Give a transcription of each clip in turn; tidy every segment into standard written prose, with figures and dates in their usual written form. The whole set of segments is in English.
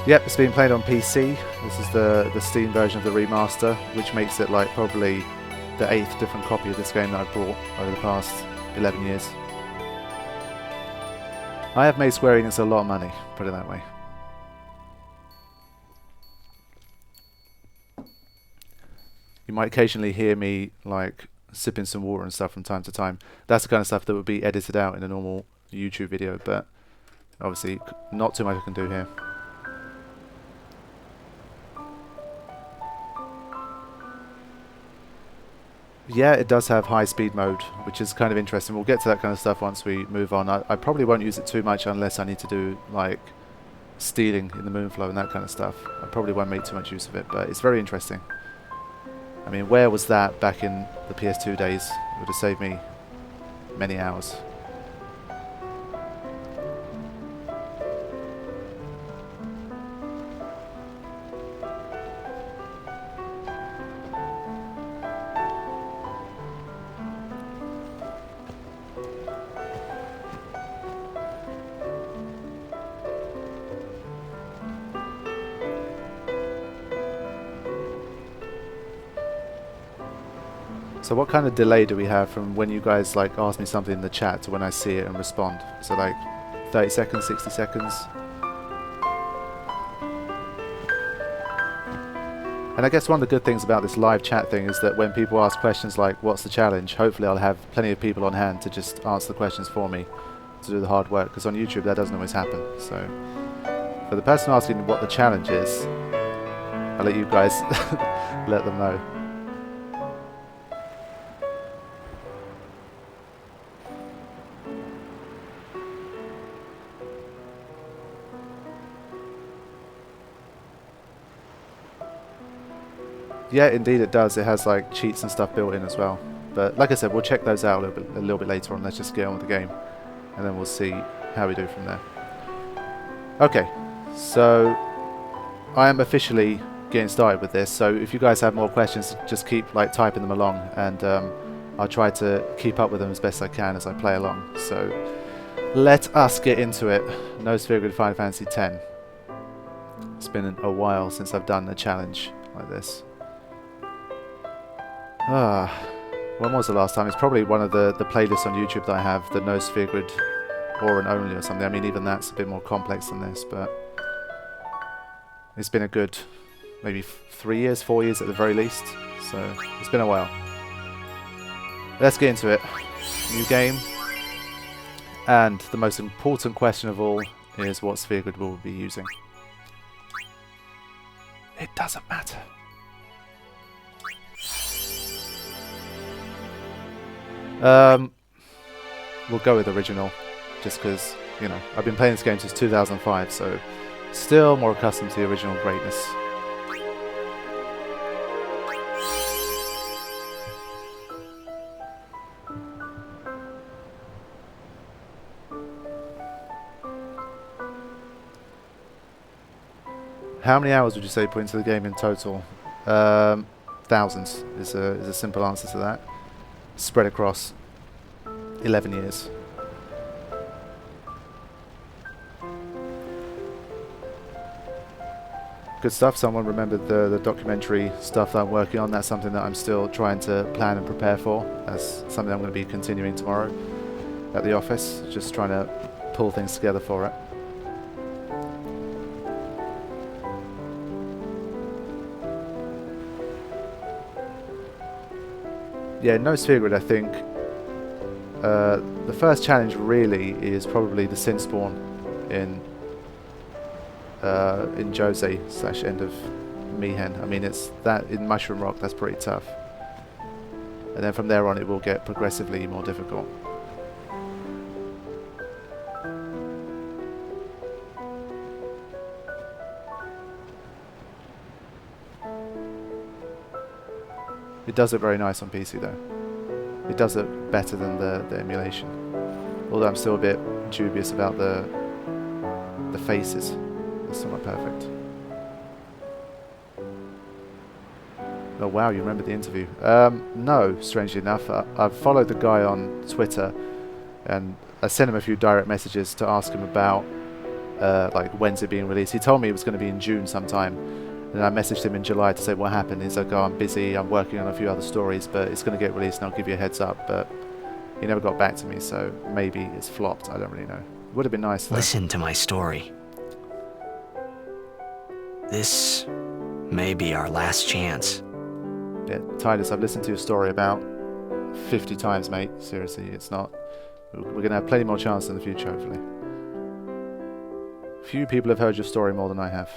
Yep, it's being played on PC. This is the Steam version of the remaster, which makes it like probably the 8th different copy of this game that I've bought over the past 11 years. I have made Square Enix a lot of money, put it that way. You might occasionally hear me like sipping some water and stuff from time to time. That's the kind of stuff that would be edited out in a normal YouTube video, but obviously not too much I can do here. Yeah, it does have high speed mode, which is kind of interesting. We'll get to that kind of stuff once we move on. I probably won't use it too much unless I need to do like stealing in the Moonflow and that kind of stuff. I probably won't make too much use of it, but it's very interesting. I mean, where was that back in the PS2 days? It would have saved me many hours. So what kind of delay do we have from when you guys like ask me something in the chat to when I see it and respond? So like 30 seconds, 60 seconds? And I guess one of the good things about this live chat thing is that when people ask questions like what's the challenge, hopefully I'll have plenty of people on hand to just answer the questions for me, to do the hard work, because on YouTube that doesn't always happen. So for the person asking what the challenge is, I'll let you guys let them know. Yeah, indeed it does. It has like cheats and stuff built in as well. But like I said, we'll check those out a little bit later on. Let's just get on with the game, and then we'll see how we do from there. Okay, so I am officially getting started with this. So if you guys have more questions, just keep like typing them along, and I'll try to keep up with them as best I can as I play along. So let us get into it. No Sphere Grid Final Fantasy X. It's been a while since I've done a challenge like this. When was the last time? It's probably one of the playlists on YouTube that I have, the No Sphere Grid Auron only or something. I mean, even that's a bit more complex than this, but it's been a good maybe 3 years, 4 years at the very least. So it's been a while. Let's get into it. New game. And the most important question of all is what Sphere Grid will be using. It doesn't matter. We'll go with original, just because, you know, I've been playing this game since 2005, so still more accustomed to the original greatness. How many hours would you say put into the game in total? Thousands is a simple answer to that. Spread across 11 years. Good stuff. Someone remembered the documentary stuff that I'm working on. That's something that I'm still trying to plan and prepare for. That's something I'm going to be continuing tomorrow at the office. Just trying to pull things together for it. Yeah, No Sphere Grid, I think the first challenge really is probably the Sin Spawn in Jose / End of Mihen. I mean, it's that in Mushroom Rock, that's pretty tough. And then from there on it will get progressively more difficult. It does look very nice on PC though. It does look better than the emulation. Although I'm still a bit dubious about the faces. They're still not perfect. Oh wow, you remember the interview? No, strangely enough. I've followed the guy on Twitter and I sent him a few direct messages to ask him about like when's it being released. He told me it was going to be in June sometime, and I messaged him in July to say what happened. He's like, oh, I'm busy, I'm working on a few other stories, but it's going to get released and I'll give you a heads up. But he never got back to me, so maybe it's flopped. I don't really know. Would have been nice though. Listen to my story. This may be our last chance. Yeah, Titus, I've listened to your story about 50 times, mate. Seriously, it's not... We're going to have plenty more chance in the future, hopefully. Few people have heard your story more than I have.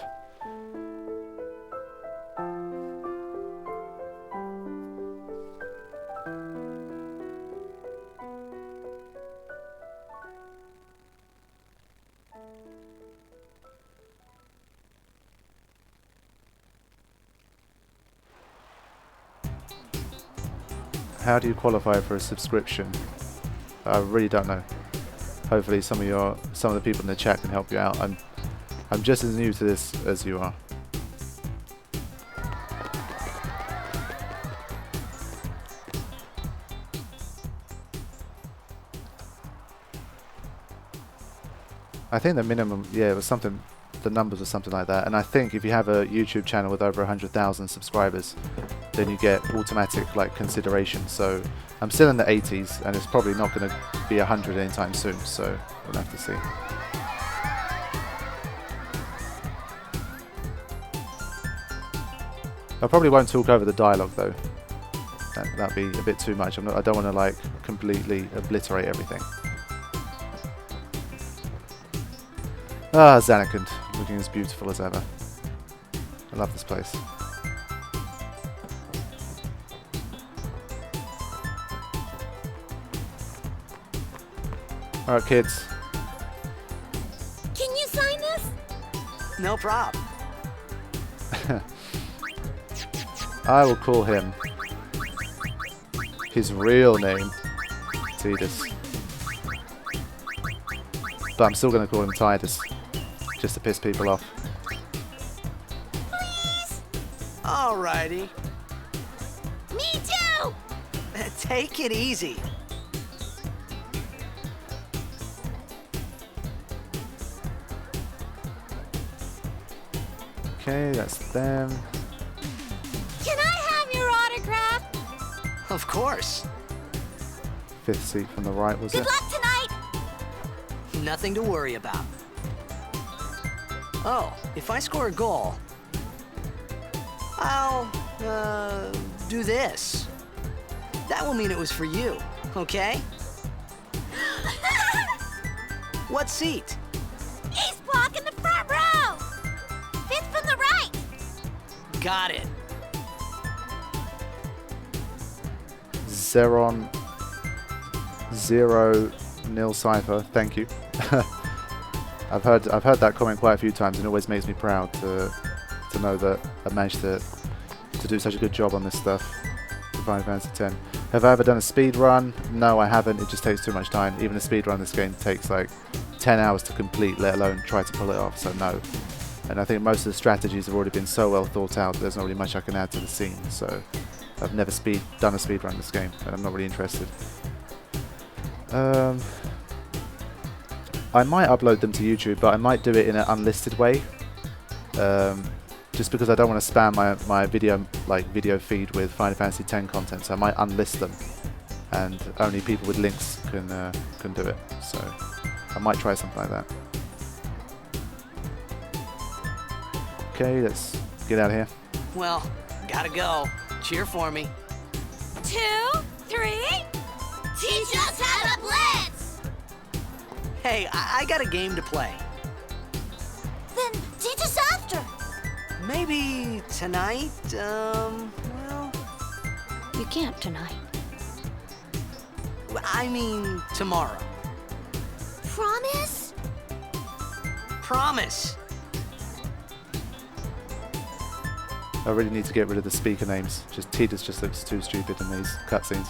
How do you qualify for a subscription? I really don't know. Hopefully some of the people in the chat can help you out. I'm just as new to this as you are. I think the minimum, yeah, it was something, the numbers were something like that. And I think if you have a YouTube channel with over 100,000 subscribers, then you get automatic like consideration. So I'm still in the 80s, and it's probably not going to be 100 anytime soon. So we'll have to see. I probably won't talk over the dialogue though. That'd be a bit too much. I don't want to like completely obliterate everything. Ah, Zanarkand, looking as beautiful as ever. I love this place. Alright, kids. Can you sign this? No problem. I will call him his real name, Titus. But I'm still going to call him Titus, just to piss people off. Please? Alrighty. Me too! Take it easy. Okay, that's them. Can I have your autograph? Of course. Fifth seat from the right, was it? Good luck tonight! Nothing to worry about. Oh, if I score a goal, I'll, do this. That will mean it was for you, okay? What seat? Ace block in the front row! Fifth from the right! Got it. Zeron 0 nil cipher. Thank you. I've heard that comment quite a few times, and it always makes me proud to know that I managed to do such a good job on this stuff. Final Fantasy X. Have I ever done a speed run? No, I haven't. It just takes too much time. Even a speed run in this game takes like 10 hours to complete, let alone try to pull it off. So no. And I think most of the strategies have already been so well thought out. There's not really much I can add to the scene. So I've never done a speed run in this game, and I'm not really interested. I might upload them to YouTube, but I might do it in an unlisted way, just because I don't want to spam my video feed with Final Fantasy X content. So I might unlist them, and only people with links can do it. So I might try something like that. Okay, let's get out of here. Well, gotta go. Cheer for me. 2, 3. Teach us how to blitz! Hey, I got a game to play. Then teach us after. Maybe tonight, well... You can't tonight. I mean, tomorrow. Promise? Promise. I really need to get rid of the speaker names. Titus just looks too stupid in these cutscenes.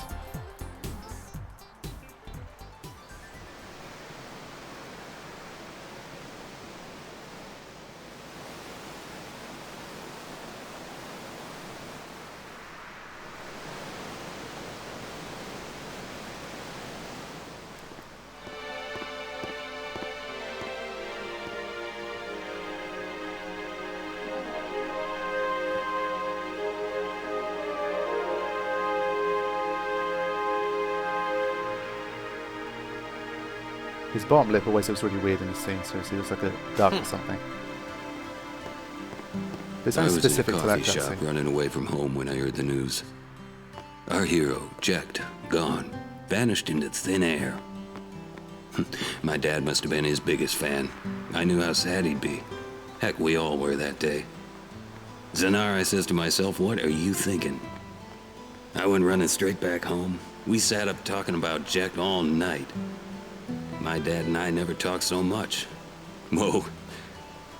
His bottom lip always looks really weird in the scene, so he looks like a duck or something. There's I something was in a specific to that coffee shop cutscene. running away from home when I heard the news. Our hero, checked, gone, vanished into thin air. My dad must have been his biggest fan. I knew how sad he'd be. Heck, we all were that day. Zanar, I says to myself, what are you thinking? I went running straight back home. We sat up talking about Jack all night. My dad and I never talked so much. Whoa.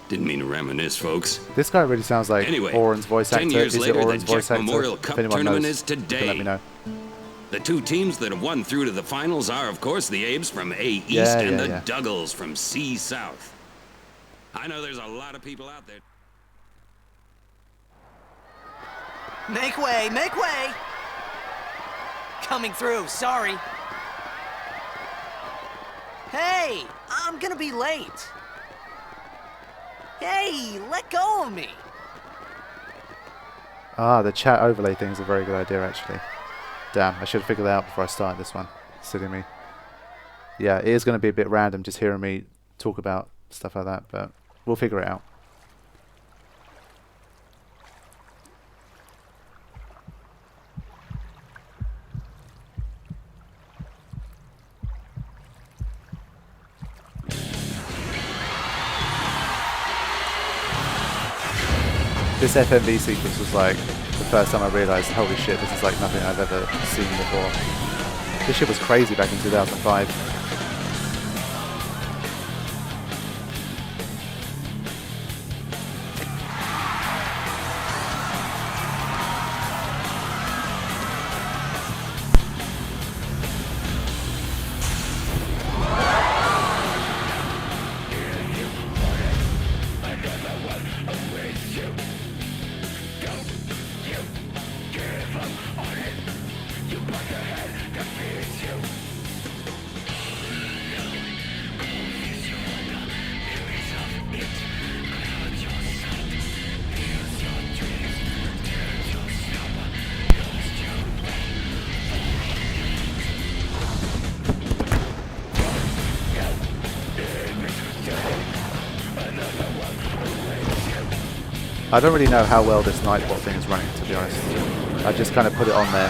Didn't mean to reminisce, folks. This guy really sounds like Anyway, Auron's voice 10 actor. years Is it later, the Auron's voice Jack actor? Memorial If Cup anyone tournament knows, is you can today. let me know. The two teams that have won through to the finals are, of course, the Abes from A East and the Duggles from C South. I know there's a lot of people out there. Make way, make way! Coming through, sorry. Hey, I'm gonna be late. Hey, let go of me. Ah, the chat overlay thing is a very good idea, actually. Damn, I should have figured that out before I started this one. Silly me. Yeah, it is going to be a bit random just hearing me talk about stuff like that, but we'll figure it out. This FMV sequence was like the first time I realised, holy shit, this is like nothing I've ever seen before. This shit was crazy back in 2005. I don't really know how well this Nightbot thing is running, to be honest. I just kind of put it on there.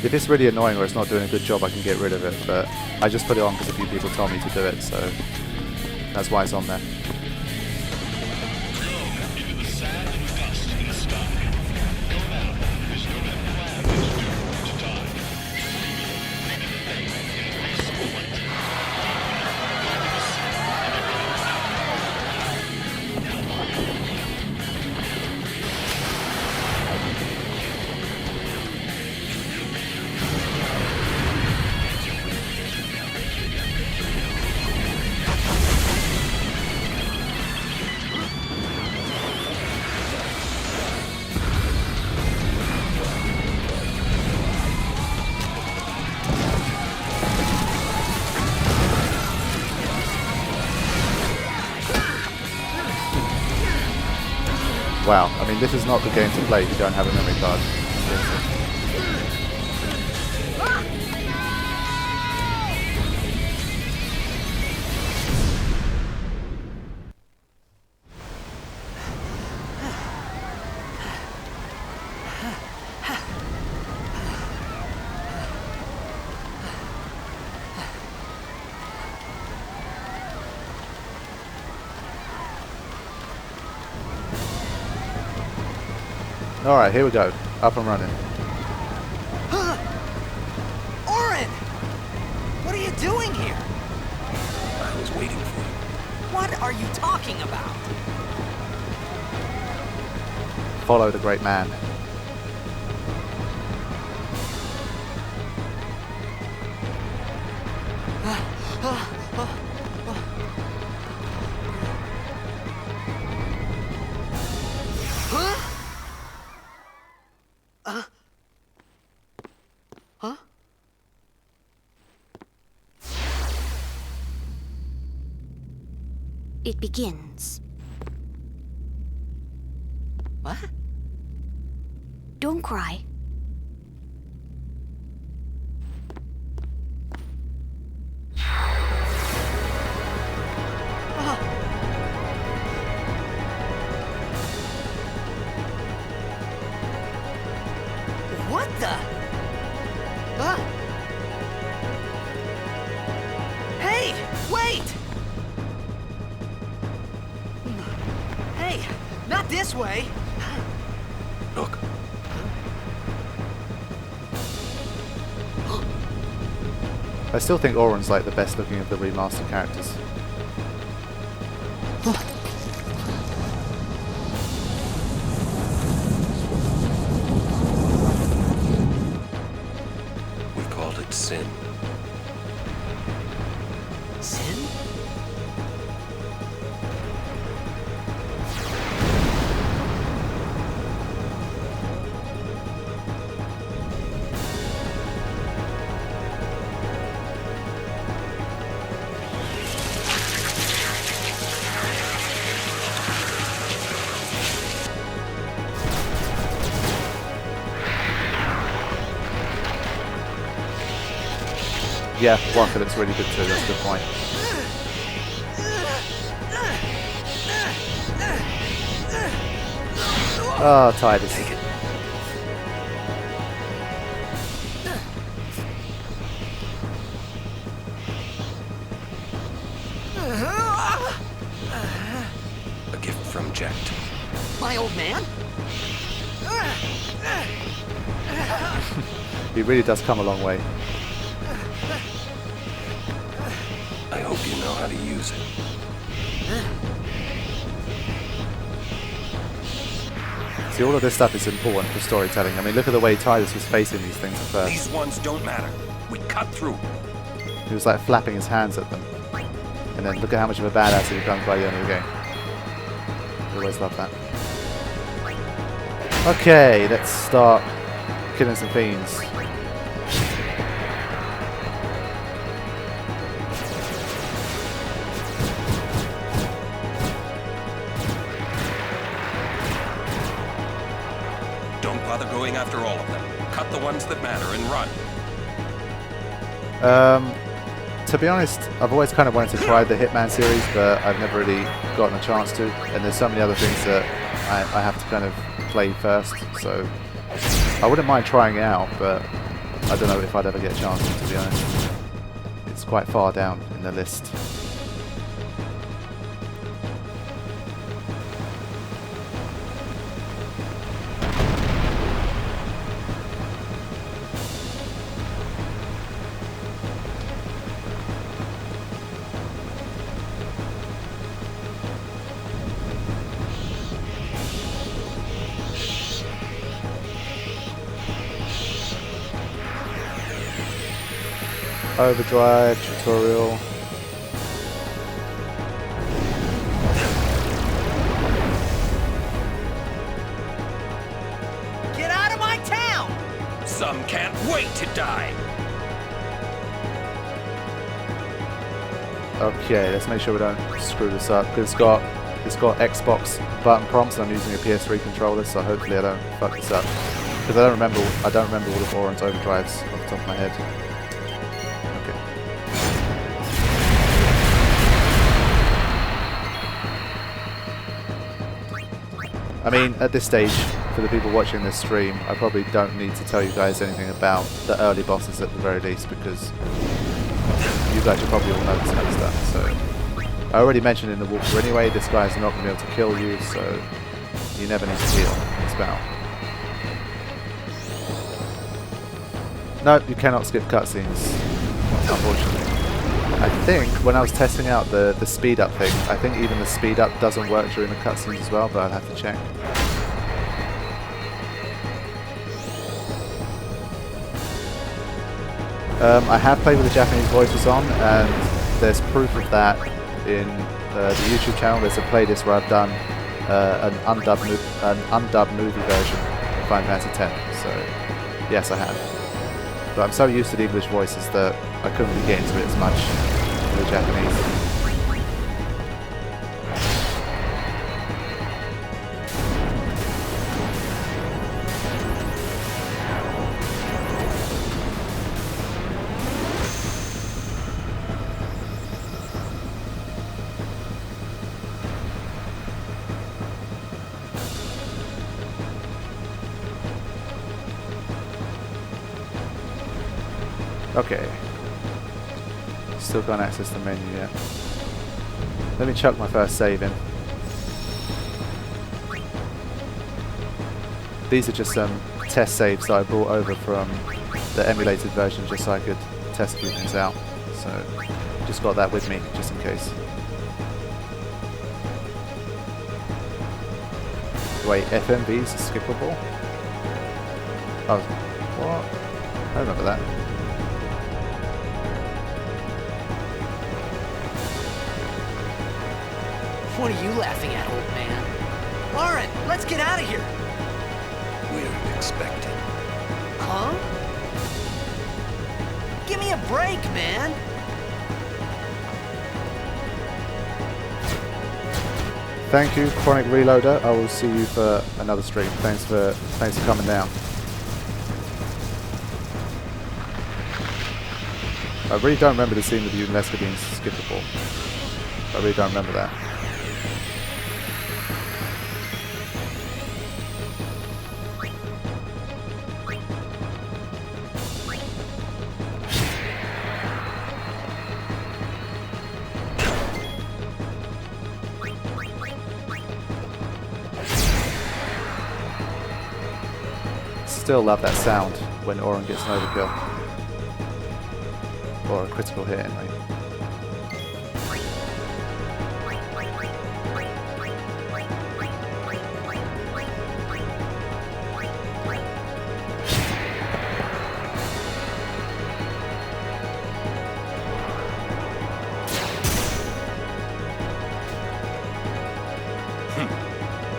If it's really annoying or it's not doing a good job, I can get rid of it, but I just put it on because a few people told me to do it, so that's why it's on there. Wow, I mean, this is not the game to play if you don't have a memory card. Seriously. Alright, here we go. Up and running. Auron! What are you doing here? I was waiting for you. What are you talking about? Follow the great man. It begins. What? Don't cry. What the? Huh? Hey, wait! Hey, not this way. Look. I still think Auron's like the best looking of the remastered characters. We called it sin. Sin? Yeah, Wakka looks really good too, that's a good point. Oh, Tidus. Take it. A gift from Jekt. My old man? He really does come a long way. I hope you know how to use it. See, all of this stuff is important for storytelling. I mean, look at the way Tidus was facing these things at first. These ones don't matter. We cut through. He was like flapping his hands at them. And then look at how much of a badass he becomes by the end of the game. I always love that. Okay, let's start killing some fiends. Don't bother going after all of them. Cut the ones that matter and run. To be honest, I've always kind of wanted to try the Hitman series, but I've never really gotten a chance to. And there's so many other things that I have to kind of play first, so I wouldn't mind trying it out, but I don't know if I'd ever get a chance to be honest. It's quite far down in the list. Overdrive tutorial. Get out of my town! Some can't wait to die. Okay, let's make sure we don't screw this up because it's got Xbox button prompts and I'm using a PS3 controller, so hopefully I don't fuck this up. Because I don't remember all of Auron's overdrives off the top of my head. I mean, at this stage, for the people watching this stream, I probably don't need to tell you guys anything about the early bosses at the very least, because you guys should probably all know this kind of stuff. So, I already mentioned in the walkthrough anyway, this guy's not going to be able to kill you, so you never need to heal this battle. Nope, you cannot skip cutscenes, unfortunately. I think when I was testing out the speed up thing, I think even the speed up doesn't work during the cutscenes as well, but I'll have to check. I have played with the Japanese voices on, and there's proof of that in the YouTube channel. There's a playlist where I've done an undubbed movie version of Final Fantasy X. So yes, I have. But I'm so used to the English voices that I couldn't really get into it as much with the Japanese. Okay. Still can't access the menu yet. Let me chuck my first save in. These are just some test saves that I brought over from the emulated version just so I could test a few things out. So just got that with me just in case. Wait, FMV's skippable? Oh, what? I remember that. What are you laughing at, old man? Auron, let's get out of here! We're expected. Huh? Give me a break, man! Thank you, Chronic Reloader. I will see you for another stream. Thanks for coming down. I really don't remember the scene with you and Leska being skippable. I really don't remember that. Still love that sound when Auron gets an overkill. Or a critical hit anyway.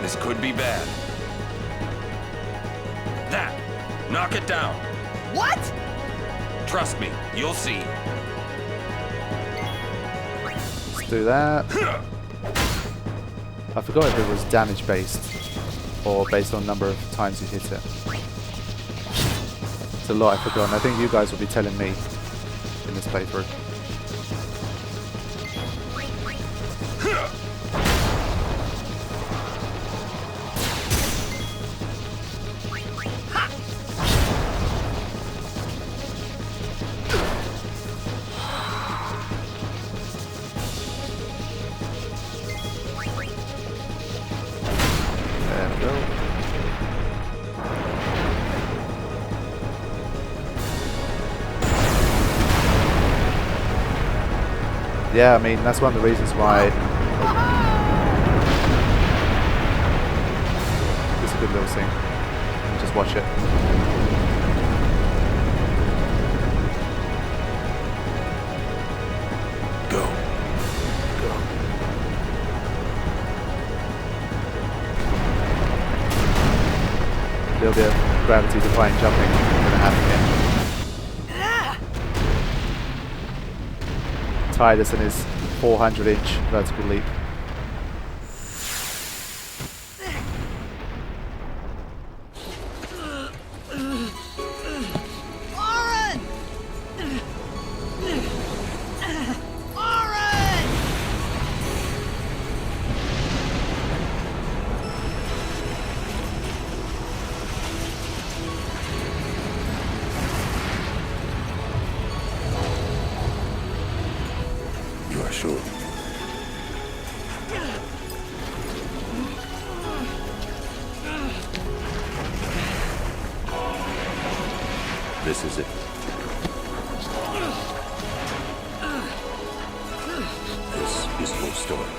This could be bad. That! Knock it down! What? Trust me, you'll see. Let's do that. I forgot if it was damage based or based on number of times you hit it. It's a lot I've forgotten. I think you guys will be telling me in this playthrough. Yeah, I mean, that's one of the reasons why... It's a good little scene. Just watch it. Go. Go. A little bit of gravity defying jumping gonna happen here. Titus and his 400-inch vertical leap. Auron! Auron! You are sure? This is it. This is your story.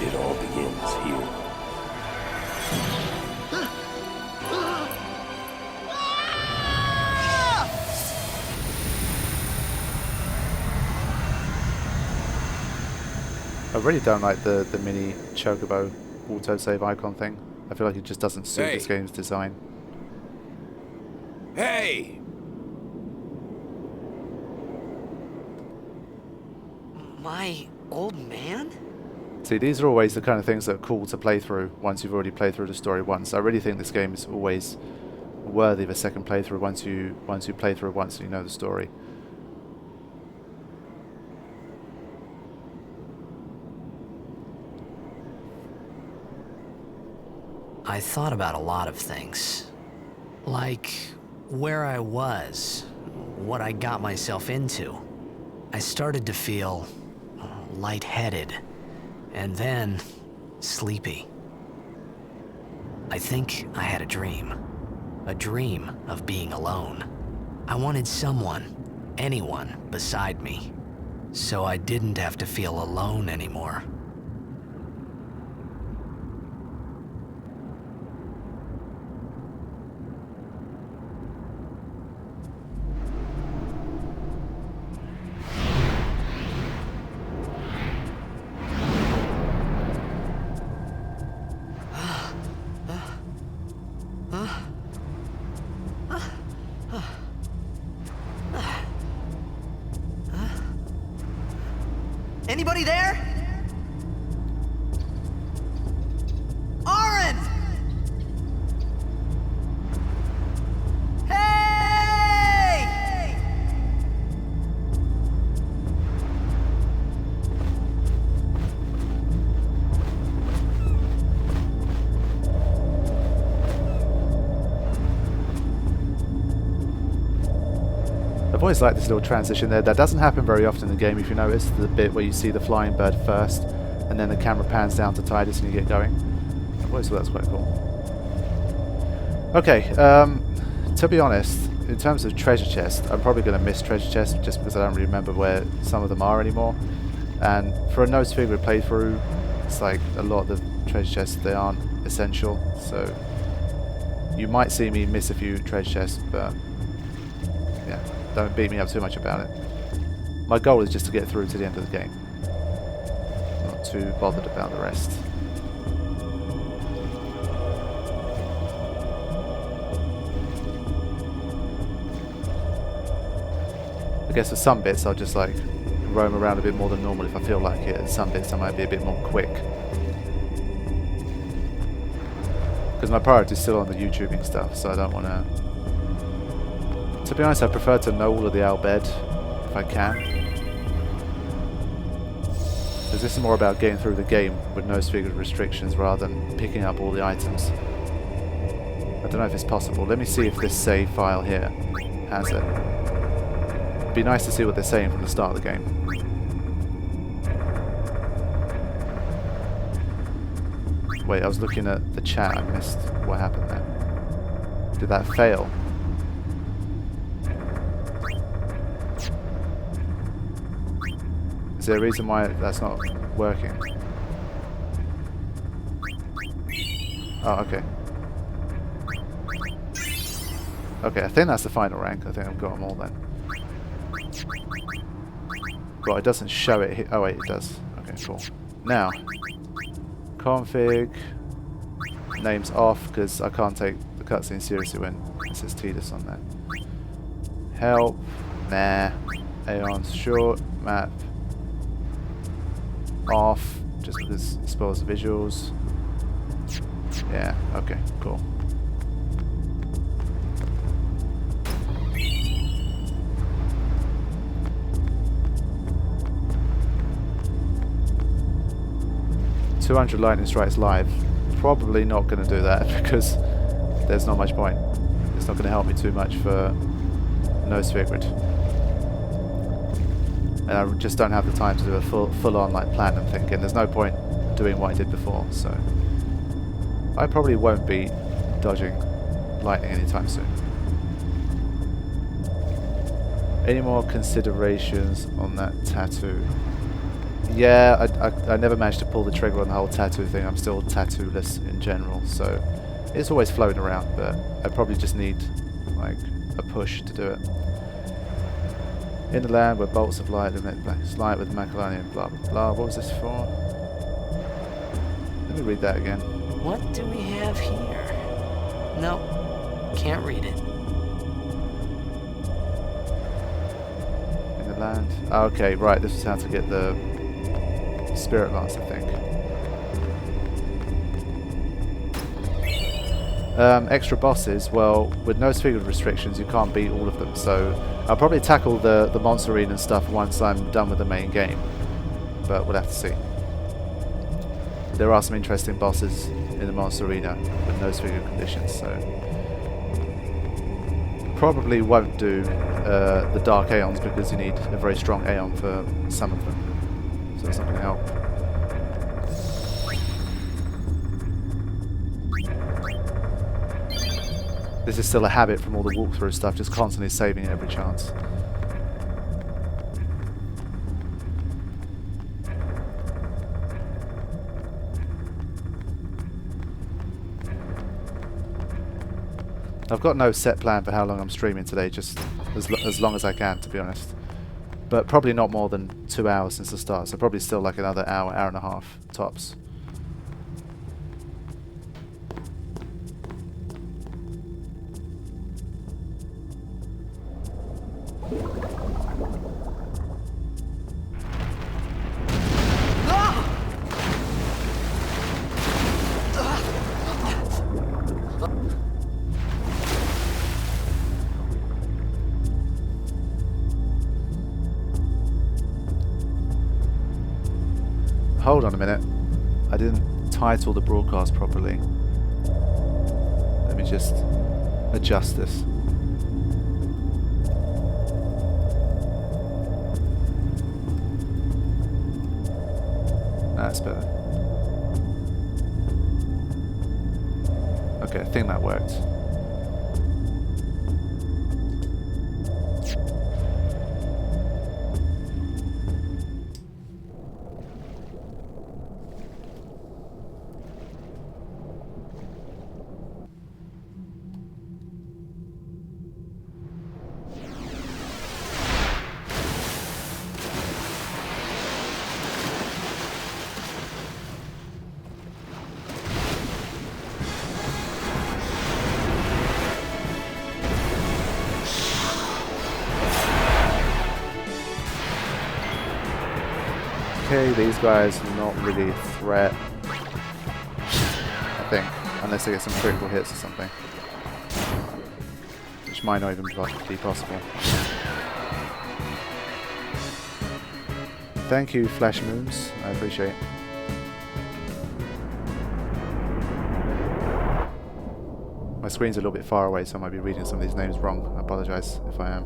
It all begins here. I really don't like the mini chocobo autosave icon thing. I feel like it just doesn't suit this game's design. Hey! My old man? See, these are always the kind of things that are cool to play through once you've already played through the story once. I really think this game is always worthy of a second playthrough once you play through it once and you know the story. I thought about a lot of things. Like where I was, what I got myself into. I started to feel lightheaded, and then sleepy. I think I had a dream of being alone. I wanted someone, anyone beside me, so I didn't have to feel alone anymore. Anybody there? Auron! Hey! I've always liked this little transition there. That doesn't happen very often in the game, if you notice. The bit where you see the flying bird first, and then the camera pans down to Tidus and you get going. I've always thought that's quite cool. Okay, to be honest, in terms of treasure chest, I'm probably going to miss treasure chest just because I don't really remember where some of them are anymore. And for a nose figure playthrough, it's like a lot of the treasure chests, they aren't essential. So you might see me miss a few treasure chests, but yeah. Don't beat me up too much about it. My goal is just to get through to the end of the game. Not too bothered about the rest. I guess for some bits I'll just like roam around a bit more than normal if I feel like it. And some bits I might be a bit more quick. Because my priority is still on the YouTubing stuff, so I don't want to... To be honest, I prefer to know all of the Albed, if I can. Because this is more about getting through the game with no figure restrictions rather than picking up all the items. I don't know if it's possible. Let me see if this save file here has it. It'd be nice to see what they're saying from the start of the game. Wait, I was looking at the chat, I missed what happened there. Did that fail? Is there a reason why that's not working? Oh, okay. Okay, I think that's the final rank. I think I've got them all then. But it doesn't show it here. Oh wait, it does. Okay, cool. Now, config. Name's off because I can't take the cutscene seriously when it says Tidus on there. Help. Nah. Aeon's short. Map. Off, just because it spoils the visuals. Yeah, okay, cool. $200 lightning strikes live. Probably not going to do that because there's not much point. It's not going to help me too much for no Svigrid. And I just don't have the time to do a full-on like platinum thinking. There's no point doing what I did before, so I probably won't be dodging lightning anytime soon. Any more considerations on that tattoo? Yeah, I never managed to pull the trigger on the whole tattoo thing. I'm still tattoo-less in general, so it's always floating around, but I probably just need like a push to do it. In the land where bolts of light emit black light with Macalani and blah blah blah. What was this for? Let me read that again. What do we have here? Nope, can't read it. In the land. Oh, okay, right. This is how to get the spirit lance, I think. Extra bosses. Well, with no figure restrictions, you can't beat all of them. So I'll probably tackle the monster arena and stuff once I'm done with the main game. But we'll have to see. There are some interesting bosses in the Monster Arena with no figure conditions, so probably won't do the Dark Aeons because you need a very strong Aeon for some of them, so that's not going to help. This is still a habit from all the walkthrough stuff, just constantly saving at every chance. I've got no set plan for how long I'm streaming today, just as long as I can, to be honest. But probably not more than 2 hours since the start, so probably still like another hour, hour and a half, tops. Hold on a minute. I didn't title the broadcast properly. Let me just adjust this. That's better. Okay, I think that worked. Okay, these guys are not really a threat, I think, unless they get some critical hits or something, which might not even be possible. Thank you, Flash Moons, I appreciate it. My screen's a little bit far away, so I might be reading some of these names wrong. I apologise if I am.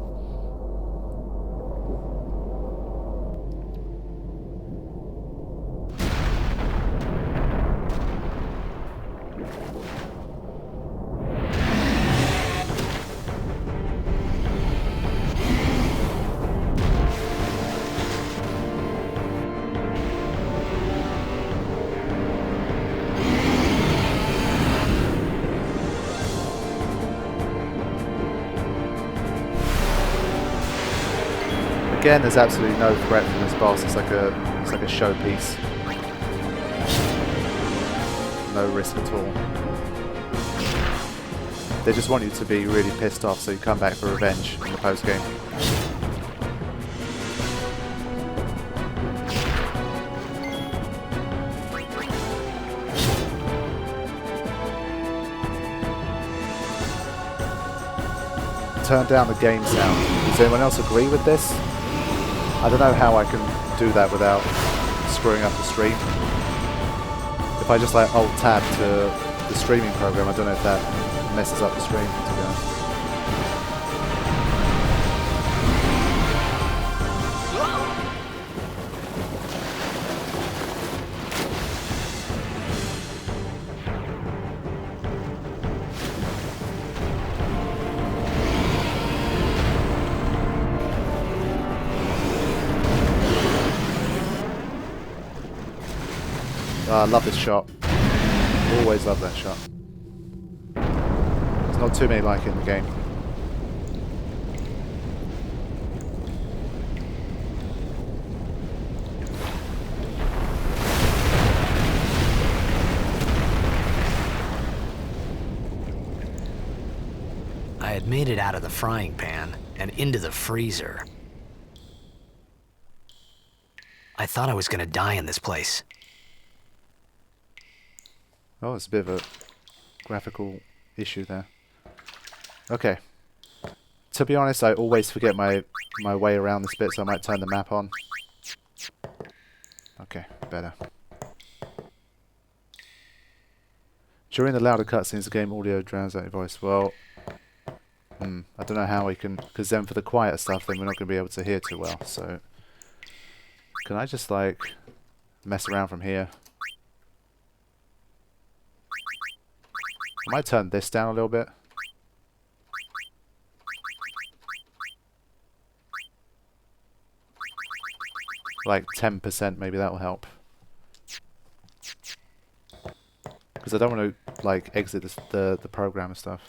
Again, there's absolutely no threat from this boss. It's like a showpiece. No risk at all. They just want you to be really pissed off, so you come back for revenge in the post game. Turn down the game sound. Does anyone else agree with this? I don't know how I can do that without screwing up the stream. If I just like alt tab to the streaming program, I don't know if that messes up the stream, to be honest. I love this shot. Always love that shot. There's not too many like it in the game. I had made it out of the frying pan and into the freezer. I thought I was gonna die in this place. Oh, it's a bit of a graphical issue there. Okay. To be honest, I always forget my way around this bit, so I might turn the map on. Okay, better. During the louder cutscenes, the game audio drowns out your voice. Well, I don't know how we can, because then for the quieter stuff, then we're not going to be able to hear too well. So, can I just like mess around from here? I might turn this down a little bit. Like 10%, maybe that will help. Because I don't want to like exit this, the program and stuff.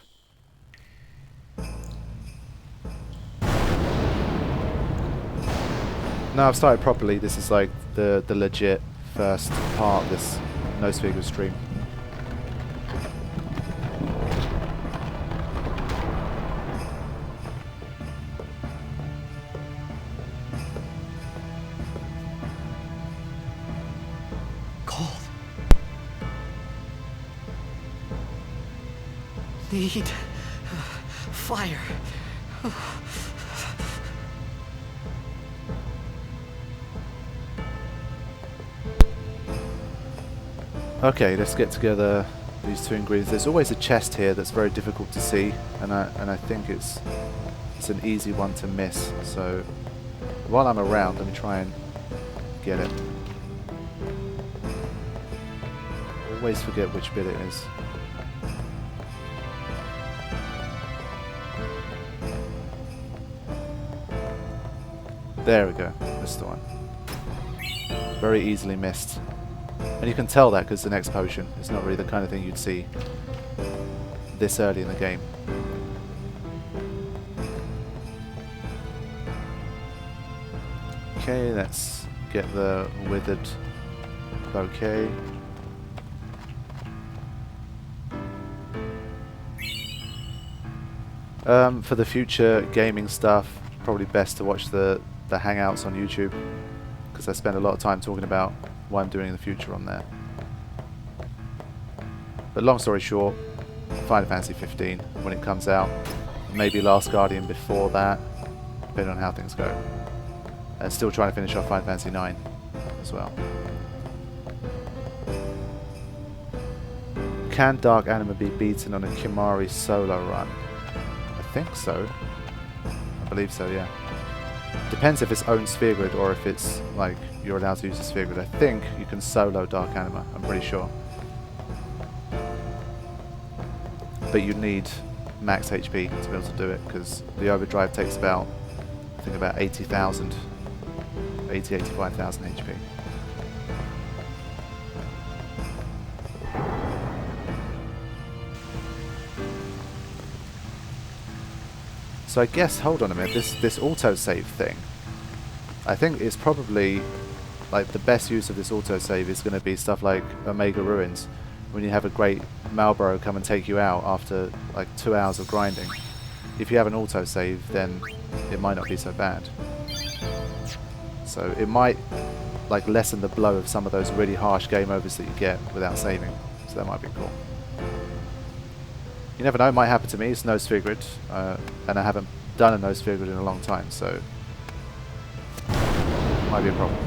No, I've started properly. This is like the legit first part of this No Figure stream. Need fire. Okay, let's get together these two ingredients. There's always a chest here that's very difficult to see, and I think it's an easy one to miss. So while I'm around, let me try and get it. Always forget which bit it is. There we go, that's the one. Very easily missed. And you can tell that because the next potion is not really the kind of thing you'd see this early in the game. Okay, let's get the withered bouquet. For the future gaming stuff, probably best to watch the hangouts on YouTube, because I spend a lot of time talking about what I'm doing in the future on there. But long story short, Final Fantasy 15 when it comes out, maybe Last Guardian before that, depending on how things go. And still trying to finish off Final Fantasy 9 as well. Can Dark Anima be beaten on a Kimahri solo run? I think so. I believe so, yeah. Depends if it's own sphere grid or if it's like you're allowed to use a sphere grid. I think you can solo Dark Anima, I'm pretty sure. But you need max HP to be able to do it, because the overdrive takes about, I think about 80,000, 85,000 HP. So I guess, hold on a minute, this autosave thing, I think it's probably, like, the best use of this autosave is going to be stuff like Omega Ruins, when you have a great Malboro come and take you out after, like, 2 hours of grinding. If you have an autosave, then it might not be so bad. So it might, like, lessen the blow of some of those really harsh game overs that you get without saving. So that might be cool. You never know, it might happen to me. It's no sphere grid, and I haven't done a no sphere grid in a long time, so might be a problem.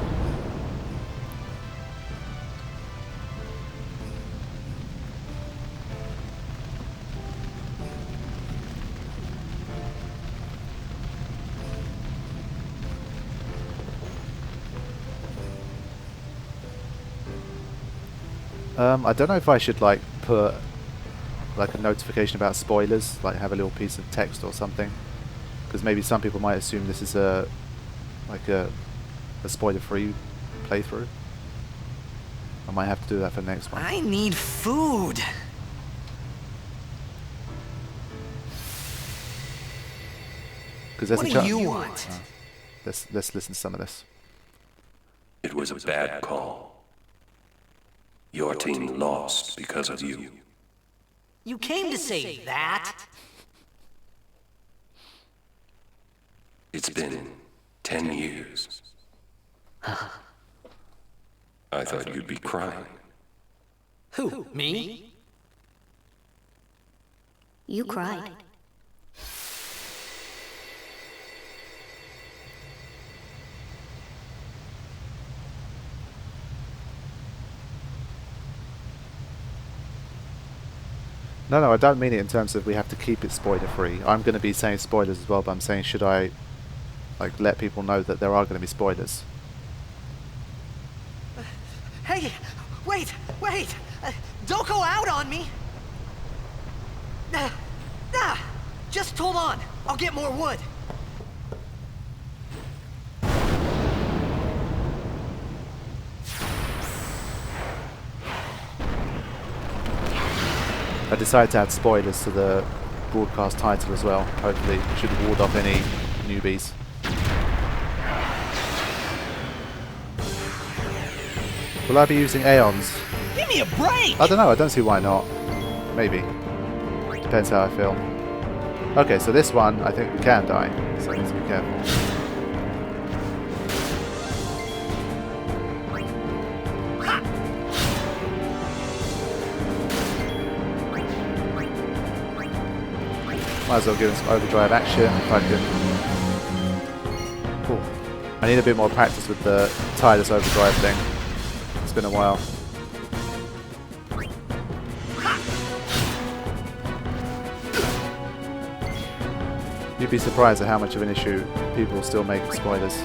I don't know if I should like put like a notification about spoilers, like have a little piece of text or something, because maybe some people might assume this is a spoiler-free playthrough. I might have to do that for the next one. I need food. Because there's What a do chance. you want? Let's listen to some of this. It was a bad call. Your team lost because of you. You came to say that? It's been 10 years. I thought you'd be crying. Who, me? You cried. No, I don't mean it in terms of we have to keep it spoiler free. I'm going to be saying spoilers as well, but I'm saying should I like let people know that there are going to be spoilers? Hey, wait! Don't go out on me! Just hold on. I'll get more wood. I decided to add spoilers to the broadcast title as well. Hopefully it should ward off any newbies. Will I be using Aeons? Give me a break! I don't know, I don't see why not. Maybe. Depends how I feel. Okay, so this one, I think we can die, so I need to be careful. Might as well give him some overdrive action if I can. Cool. I need a bit more practice with the tireless overdrive thing. It's been a while. You'd be surprised at how much of an issue people still make with spoilers.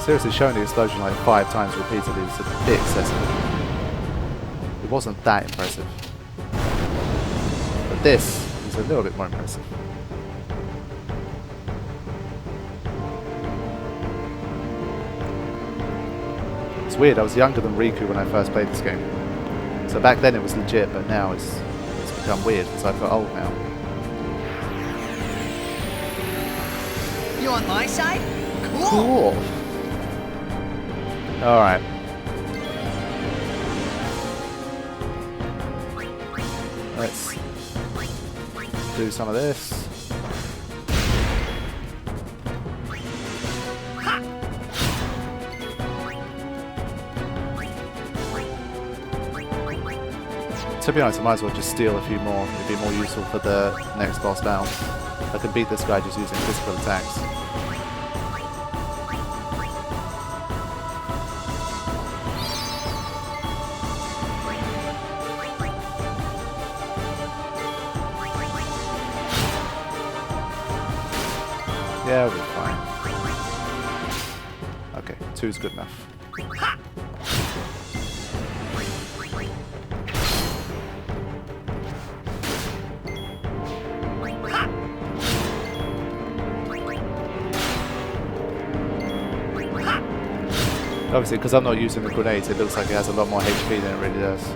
Seriously, showing the explosion like 5 times repeatedly is a bit excessive. It wasn't that impressive. But this is a little bit more impressive. It's weird, I was younger than Riku when I first played this game. So back then it was legit, but now it's become weird because I've got old now. You on my side? Cool! Alright. Let's do some of this. To be honest, I might as well just steal a few more. It'd be more useful for the next boss down. I can beat this guy just using physical attacks. Yeah, we'll be fine. Okay, 2's good enough. Obviously, because I'm not using the grenades, it looks like it has a lot more HP than it really does.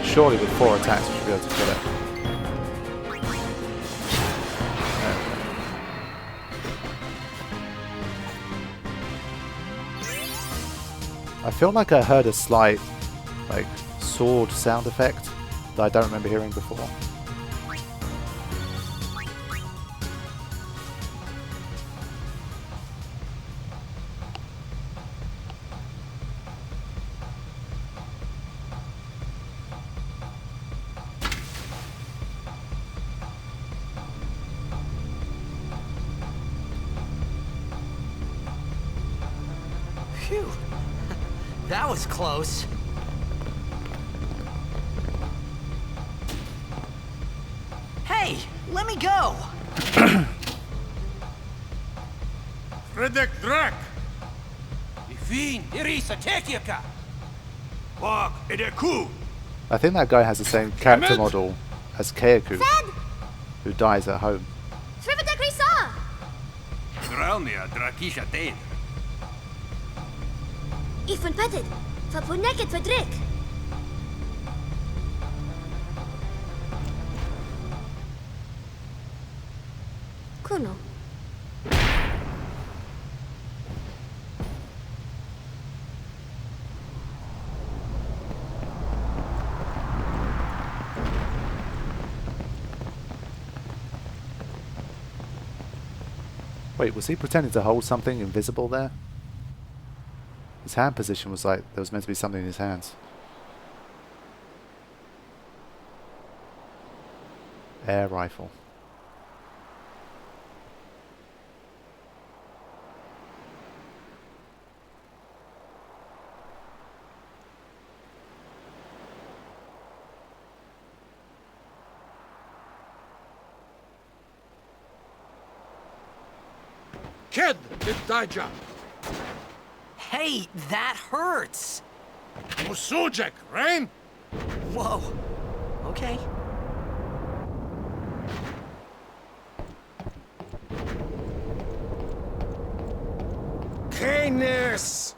Surely with 4 attacks we should be able to kill it. I feel like I heard a slight, like, sword sound effect that I don't remember hearing before. Phew. That was close. Hey, let me go! Fredek Drak! Ifin, Irisa Tekiaka! Wak Edeku! I think that guy has the same character model as Keiko, Zed! who dies at home. Srivadak Risa! Dralnia Drakisha Tain. Ifan Petted! Fapuneket Fadrik! Kuno. Wait, was he pretending to hold something invisible there? His hand position was like there was meant to be something in his hands. Air rifle. Kid, it's Daija. Hey, that hurts. Musujek, Rain? Whoa. Okay. Canis!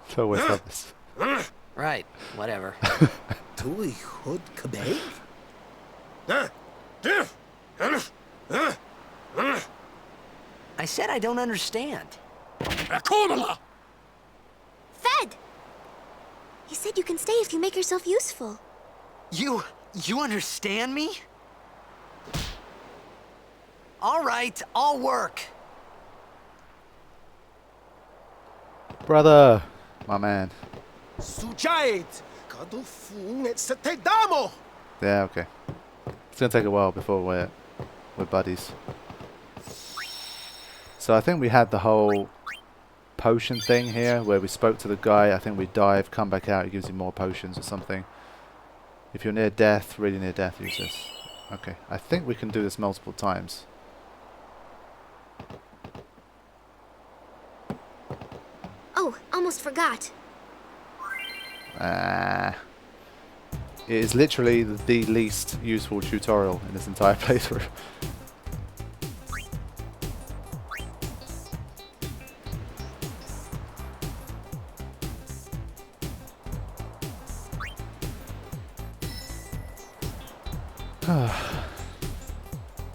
So always love this. Right, whatever. Tui Hood Kabeg? I said I don't understand. Akumala! Fed! He said you can stay if you make yourself useful. You understand me? All right, I'll work. Brother! My man. Sujait! Kadufun et setedamo! Yeah, okay. It's gonna take a while before we're buddies. So I think we had the whole potion thing here where we spoke to the guy. I think we dive, come back out, it gives you more potions or something. If you're near death, really near death, use this. Okay, I think we can do this multiple times. Oh, almost forgot. It is literally the least useful tutorial in this entire playthrough.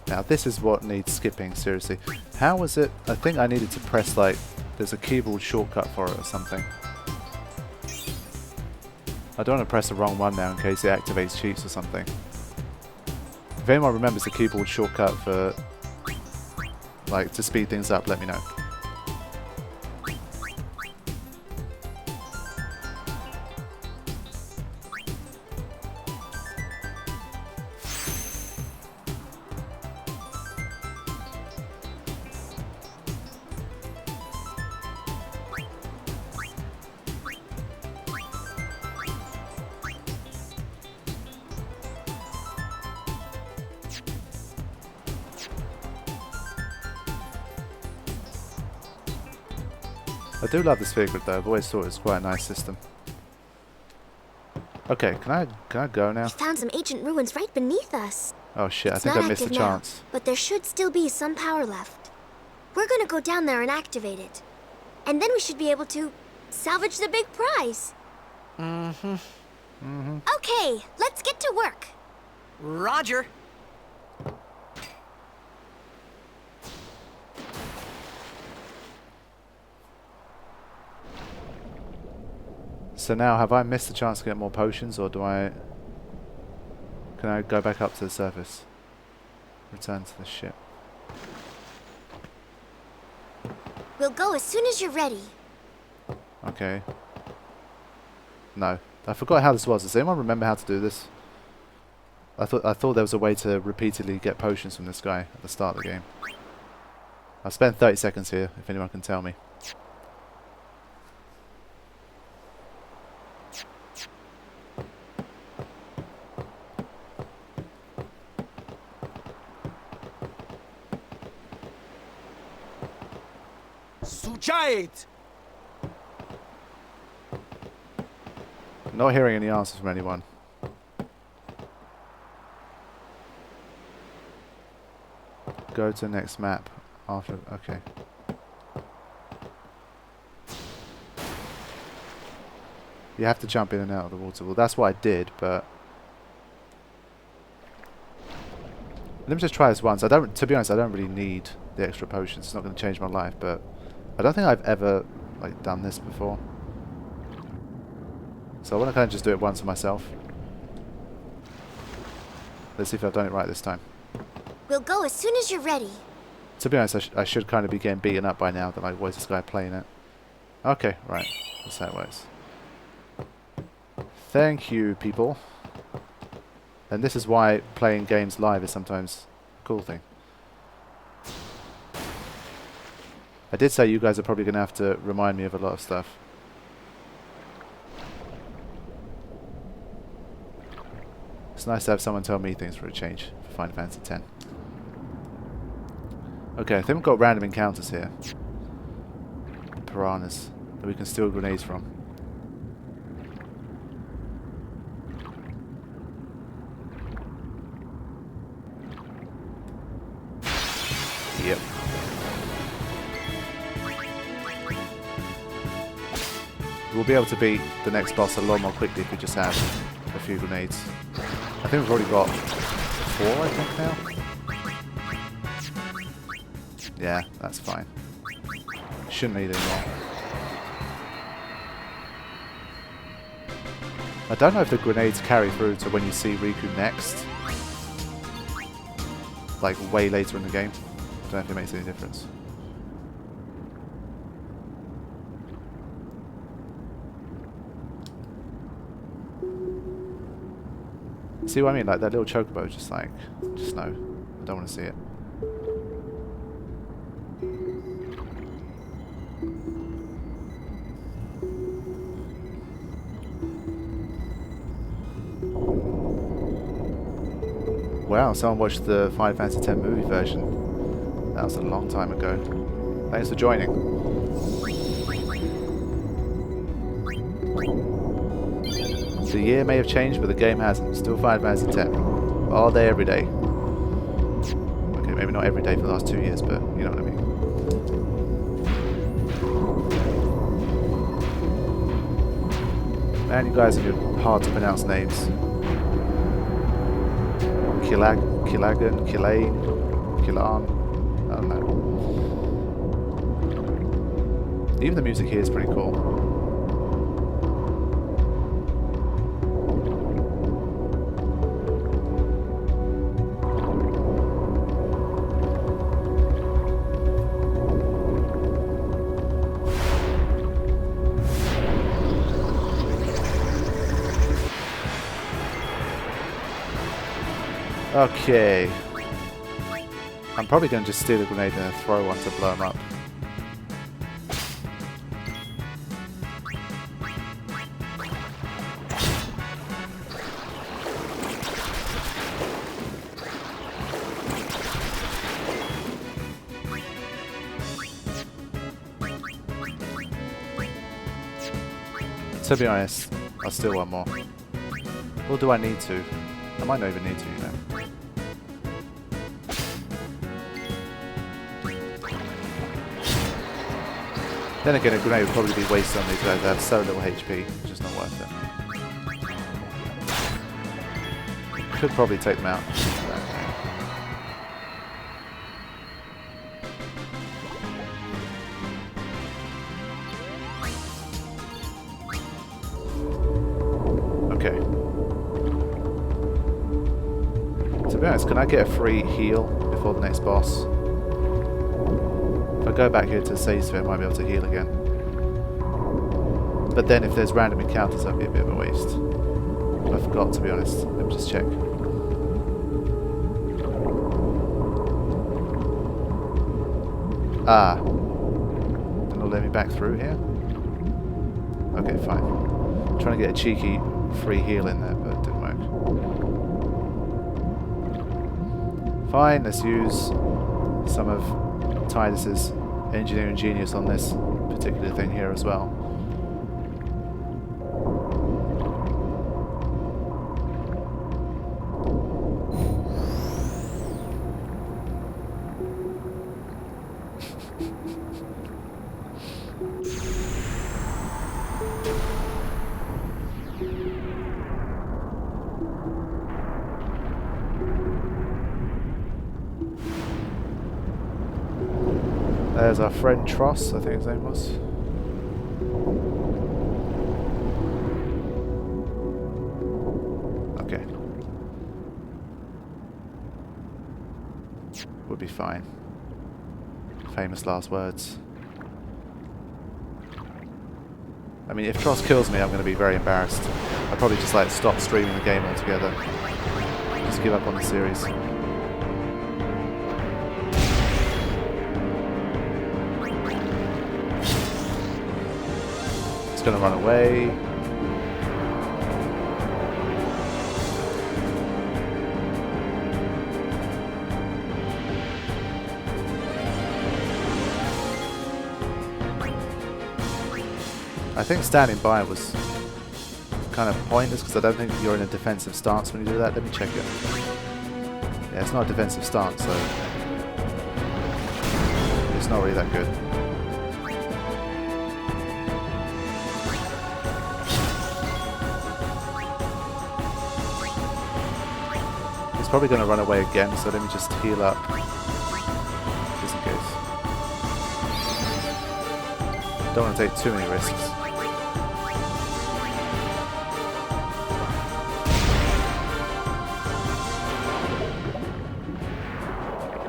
Now this is what needs skipping, seriously. How was it? I think I needed to press like, there's a keyboard shortcut for it or something. I don't want to press the wrong one now in case it activates cheats or something. If anyone remembers the keyboard shortcut for, like, to speed things up, let me know. I do love this figure though, I've always thought it was quite a nice system. Okay, can I go now? We found some ancient ruins right beneath us. Oh shit, It's I think not I missed the active now, chance. but there should still be some power left. We're gonna go down there and activate it. And then we should be able to salvage the big prize. Okay, let's get to work. Roger. So now, have I missed the chance to get more potions, or do I... Can I go back up to the surface? Return to the ship. We'll go as soon as you're ready. Okay. No. I forgot how this was. Does anyone remember how to do this? I thought there was a way to repeatedly get potions from this guy at the start of the game. I've spent 30 seconds here, if anyone can tell me. Sujait! Not hearing any answers from anyone. Go to the next map after. Okay. You have to jump in and out of the water. Well, that's what I did, but let me just try this once. To be honest, I don't really need the extra potions. It's not going to change my life, but I don't think I've ever like done this before. So I want to kind of just do it once for myself. Let's see if I've done it right this time. We'll go as soon as you're ready. To be honest, I should kind of be getting beaten up by now. That like, where's this guy playing it? Okay, right. That's how it works. Thank you, people. And this is why playing games live is sometimes a cool thing. I did say you guys are probably going to have to remind me of a lot of stuff. It's nice to have someone tell me things for a change for Final Fantasy X. Okay, I think we've got random encounters here. Piranhas that we can steal grenades from. Yep. We'll be able to beat the next boss a lot more quickly if we just have a few grenades. I think we've already got 4, I think, now. Yeah, that's fine. Shouldn't need any more. I don't know if the grenades carry through to when you see Riku next. Like, way later in the game. I don't know if it makes any difference. See what I mean? Like that little chocobo, just no. I don't want to see it. Wow, someone watched the Final Fantasy X movie version. That was a long time ago. Thanks for joining. The year may have changed, but the game hasn't. Still Final Fantasy X. All day, every day. Okay, maybe not every day for the last 2 years, but you know what I mean. Man, you guys have hard to pronounce names. Kilagan, Kilane, Kilan. I don't know. Even the music here is pretty cool. Okay. I'm probably going to just steal a grenade and throw one to blow them up. To be honest, I still want more. Or do I need to? I might not even need to, you know. Then again, a grenade would probably be wasted on these guys. They have so little HP, it's just not worth it. Could probably take them out. Okay. To be honest, can I get a free heal before the next boss? If I go back here to the save sphere, I might be able to heal again. But then if there's random encounters, that'd be a bit of a waste. I forgot, to be honest. Let me just check. Ah. Didn't it let me back through here? Okay, fine. I'm trying to get a cheeky free heal in there, but it didn't work. Fine, let's use some of Tidus's engineering genius on this particular thing here as well. There's our friend Tross, I think his name was. Okay. would be fine. Famous last words. I mean, if Tross kills me, I'm going to be very embarrassed. I'd probably just like stop streaming the game altogether. Just give up on the series. It's going to run away. I think standing by was kind of pointless because I don't think you're in a defensive stance when you do that. Let me check it. Yeah, it's not a defensive stance, so it's not really that good. It's probably going to run away again, so let me just heal up just in case. Don't want to take too many risks.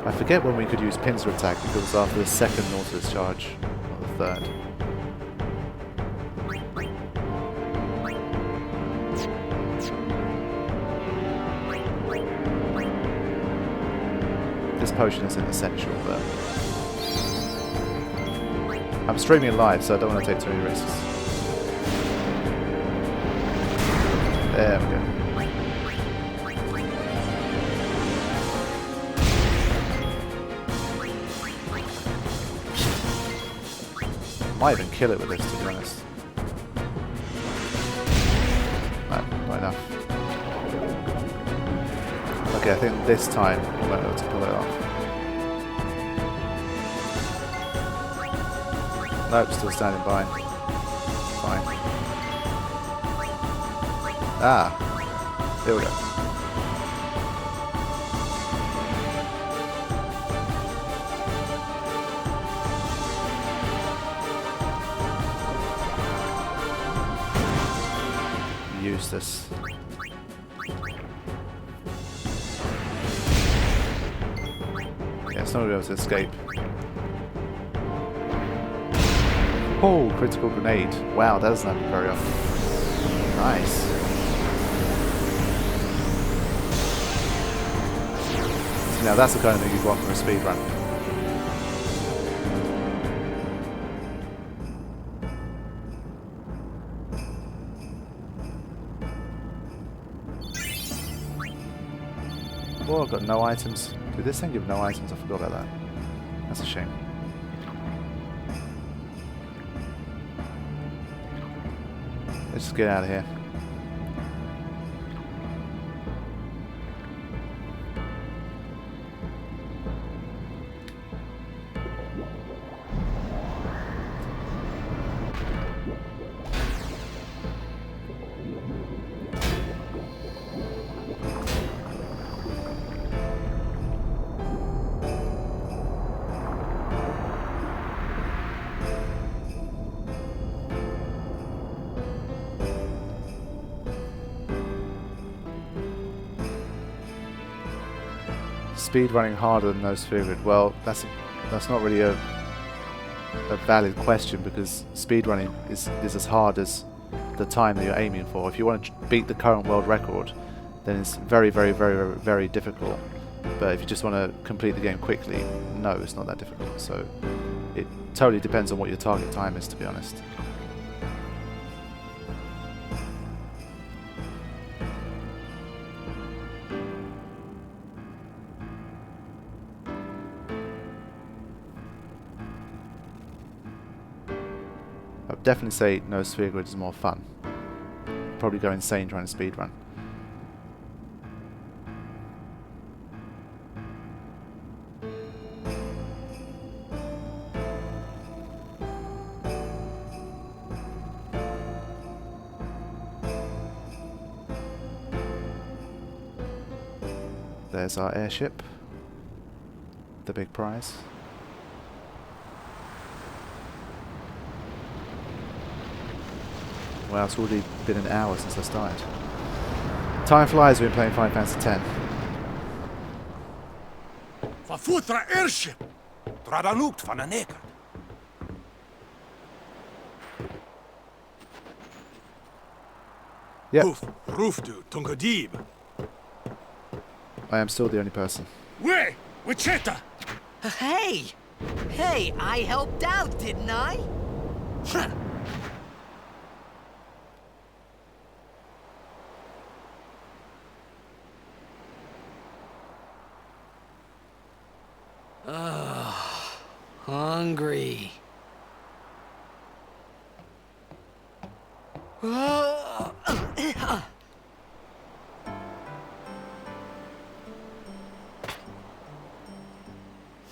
I forget when we could use pincer attack because it was after the second Nautilus charge, not the third. This potion isn't essential, but I'm streaming live, so I don't want to take too many risks. There we go. Might even kill it with this, to be honest. No, not enough. Okay, I think this time we might be able to pull it off. Nope, still standing by. Fine. Ah, here we go. This. Yeah, it's not going to be able to escape. Oh, critical grenade. Wow, that doesn't happen very often. Nice. So now that's the kind of thing you'd want for a speedrun. Oh, I've got no items. Did this thing give no items? I forgot about that. That's a shame. Let's just get out of here. Speed running harder than those figured. Well, that's not really a valid question because speedrunning is as hard as the time that you're aiming for. If you want to beat the current world record, then it's very, very, very, very, very difficult. But if you just want to complete the game quickly, no, it's not that difficult. So it totally depends on what your target time is, to be honest. I'd definitely say no sphere grid is more fun. Probably go insane trying to speedrun. There's our airship. The big prize. Wow, it's already been an hour since I started. Time flies, we've been playing Final Fantasy X. For futra airship. Tradanukt van een eker. Yep, Roofdu, Tungadib. I am still the only person. We, Wichita. Hey! Hey, I helped out, didn't I? Hungry.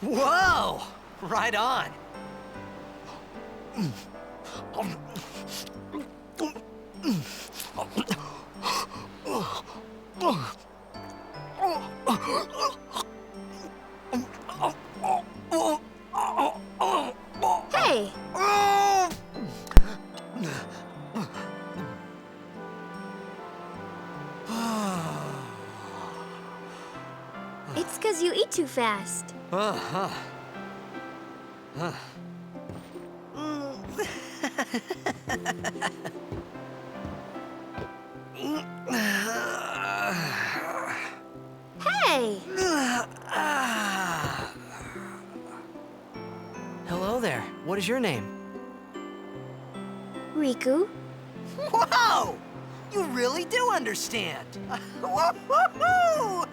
Whoa! Right on. Hey! It's because you eat too fast. Hey! Hello there. What is your name? Riku? Whoa! You really do understand. Woo-hoo-hoo!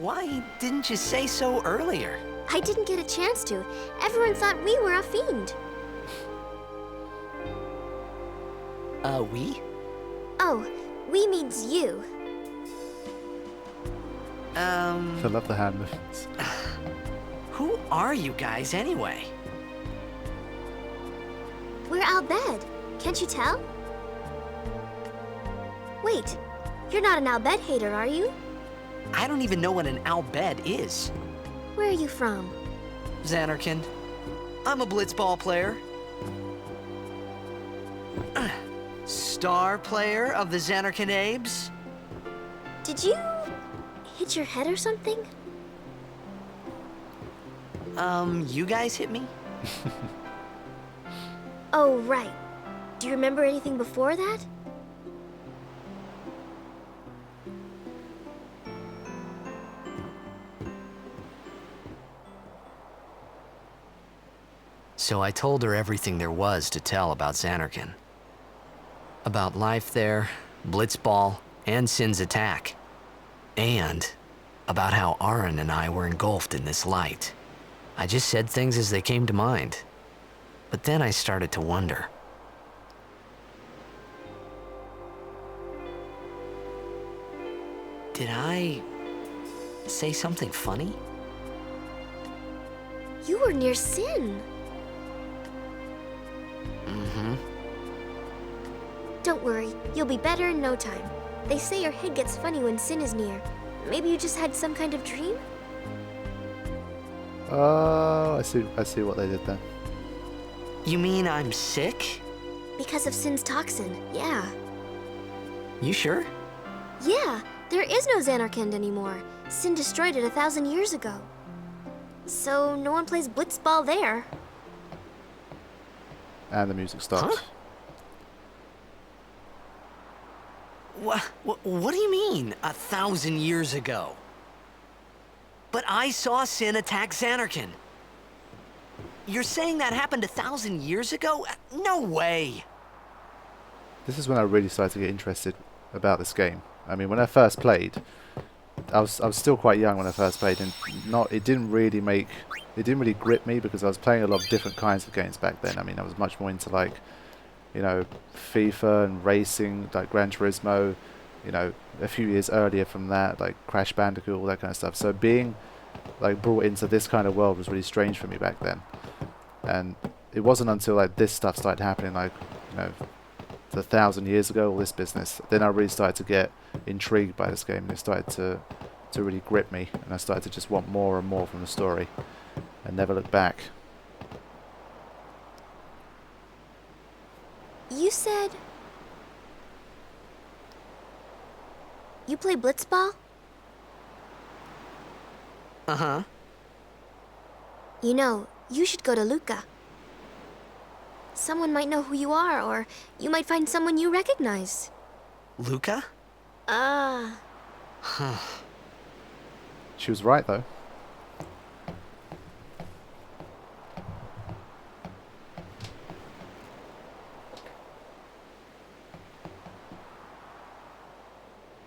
Why didn't you say so earlier? I didn't get a chance to. Everyone thought we were a fiend. We? Oh, we means you. I love the hand movements. Who are you guys anyway? We're Al Bhed. Can't you tell? Wait, you're not an Al Bhed hater, are you? I don't even know what an Al Bhed is. Where are you from? Zanarkand. I'm a blitzball player. Star player of the Zanarkand Abes. Did you hit your head or something? You guys hit me? Oh, right. Do you remember anything before that? So I told her everything there was to tell about Zanarkand. About life there, Blitzball, and Sin's attack. And about how Auron and I were engulfed in this light. I just said things as they came to mind. But then I started to wonder. Did I say something funny? You were near Sin. Mm-hmm. Don't worry, you'll be better in no time. They say your head gets funny when Sin is near. Maybe you just had some kind of dream? Oh, I see what they did there. You mean I'm sick? Because of Sin's toxin, yeah. You sure? Yeah, there is no Zanarkand anymore. Sin destroyed it 1,000 years ago. So no one plays blitzball there. And the music stopped. Huh? What do you mean, 1,000 years ago? But I saw Sin attack Zanarkand. You're saying that happened 1,000 years ago? No way! This is when I really started to get interested about this game. I mean, when I first played, I was still quite young when I first played, and it didn't really grip me because I was playing a lot of different kinds of games back then. I mean, I was much more into, like, you know, FIFA and racing, like Gran Turismo, you know, a few years earlier from that, like Crash Bandicoot, all that kind of stuff. So being, like, brought into this kind of world was really strange for me back then. And it wasn't until, like, this stuff started happening, like, you know, 1,000 years ago, all this business, then I really started to get intrigued by this game, and it started to really grip me, and I started to just want more and more from the story, and never look back. You said you play blitzball? Uh-huh. You know, you should go to Luca. Someone might know who you are, or you might find someone you recognize. Luca? She was right, though.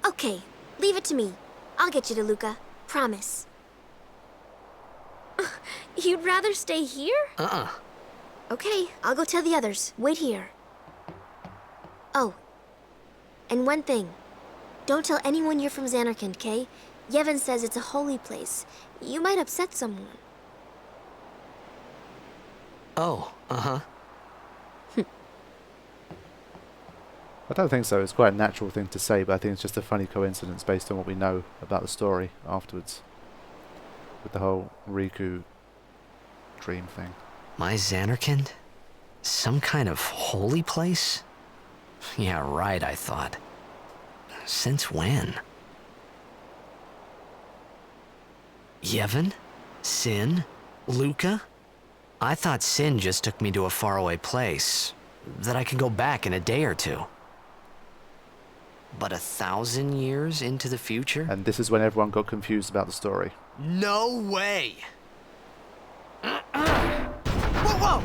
Okay, leave it to me. I'll get you to Luca. Promise. You'd rather stay here? Uh-uh. Okay, I'll go tell the others. Wait here. Oh, and one thing. Don't tell anyone you're from Zanarkand, okay? Yevon says it's a holy place. You might upset someone. Oh, uh-huh. I don't think so. It's quite a natural thing to say, but I think it's just a funny coincidence based on what we know about the story afterwards. With the whole Riku dream thing. My Zanarkand? Some kind of holy place? Yeah, right, I thought. Since when? Yevon? Sin? Luca? I thought Sin just took me to a faraway place that I could go back in a day or two. But 1,000 years into the future? And this is when everyone got confused about the story. No way! Whoa, whoa!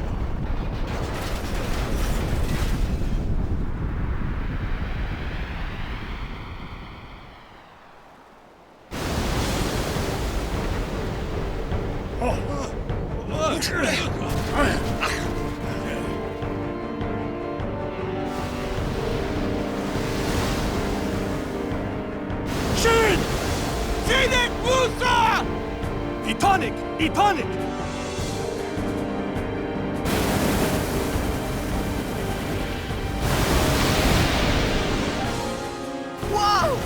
Shin! Sinek Musa! Etonic! Etonic! Whoa!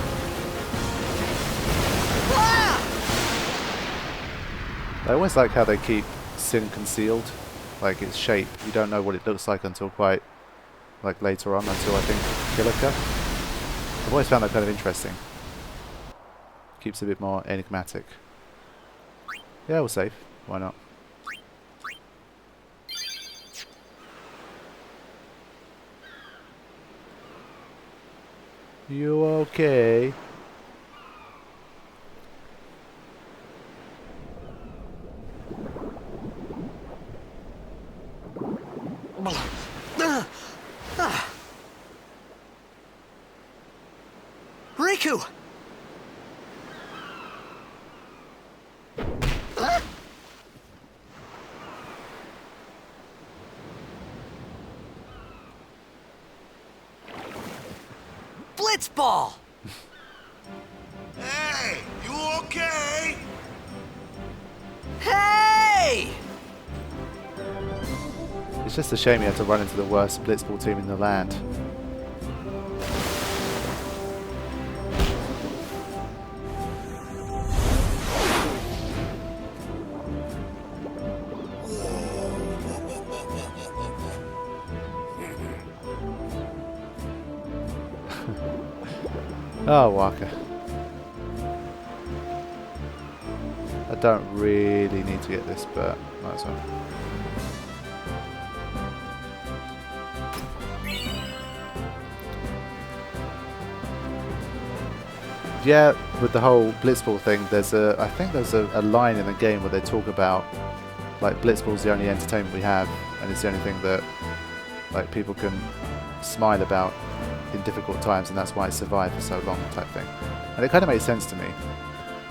Ah! I always like how they keep Sin concealed. Like its shape. You don't know what it looks like until quite like later on, until I think Kilika. I've always found that kind of interesting. Keeps it a bit more enigmatic. Yeah, we'll save. Why not? You okay? Riku! Blitzball! Hey, you okay? Hey! It's just a shame you had to run into the worst blitzball team in the land. Oh, Wakka. I don't really need to get this, but might as well. Yeah, with the whole blitzball thing, I think there's a line in the game where they talk about like blitzball's the only entertainment we have, and it's the only thing that like people can smile about in difficult times, and that's why it survived for so long, type thing. And it kind of made sense to me.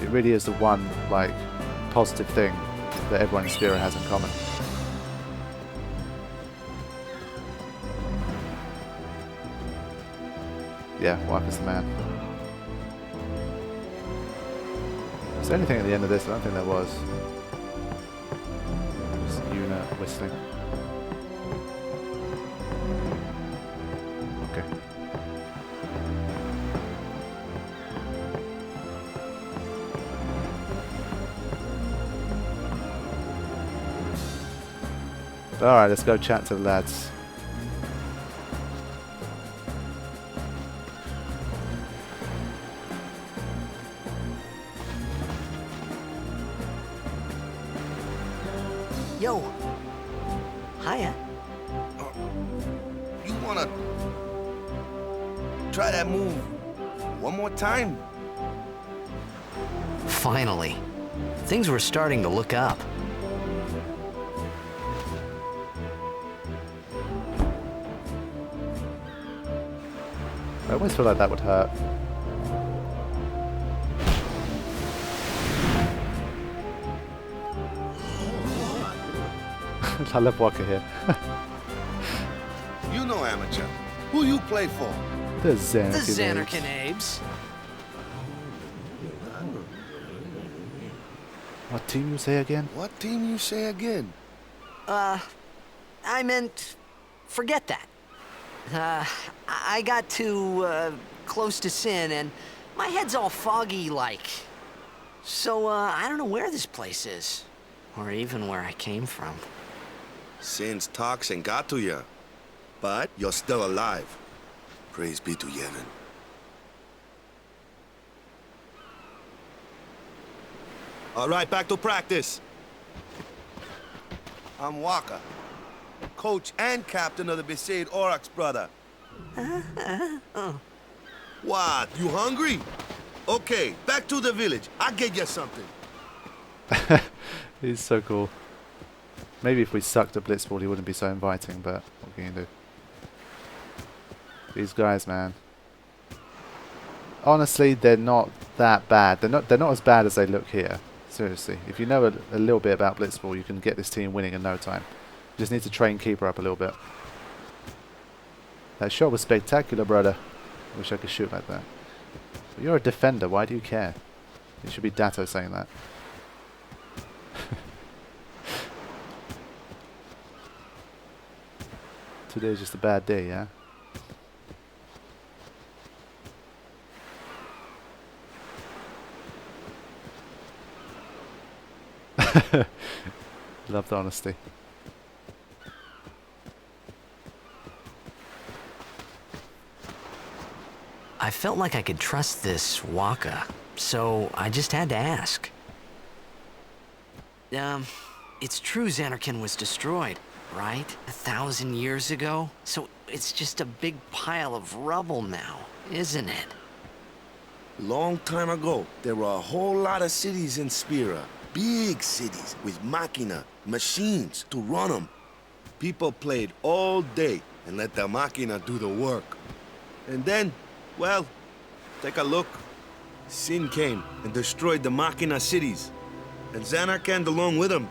It really is the one like positive thing that everyone in Spira has in common. Yeah, Wakka's the man. Is there anything at the end of this? I don't think there was. Just Yuna whistling. Okay. Alright, let's go chat to the lads. wanna try that move one more time? Finally. Things were starting to look up. I always feel like that would hurt. I love Wakka here. You know, amateur. Who you play for? The Zanarkand. The Zanarkand Abes. What team you say again? What team you say again? I meant, forget that. I got too, close to Sin, and my head's all foggy like. So, I don't know where this place is. Or even where I came from. Sin's toxin got to you. But you're still alive. Praise be to Yevon. All right, back to practice. I'm Wakka, coach and captain of the Besaid Auron's brother. What, you hungry? Okay, back to the village. I'll get you something. He's so cool. Maybe if we sucked at Blitzball he wouldn't be so inviting, but what can you do? These guys, man. Honestly, they're not that bad. They're not as bad as they look here. Seriously. If you know a little bit about Blitzball, you can get this team winning in no time. You just need to train Keeper up a little bit. That shot was spectacular, brother. I wish I could shoot like that. But you're a defender. Why do you care? It should be Datto saying that. Today's just a bad day, yeah? Love the honesty. I felt like I could trust this Wakka, so I just had to ask. It's true Zanarkand was destroyed, right? 1,000 years ago? So it's just a big pile of rubble now, isn't it? Long time ago, there were a whole lot of cities in Spira. Big cities with machina, machines to run them. People played all day and let the machina do the work. And then, well, take a look. Sin came and destroyed the machina cities. And Zanarkand along with him.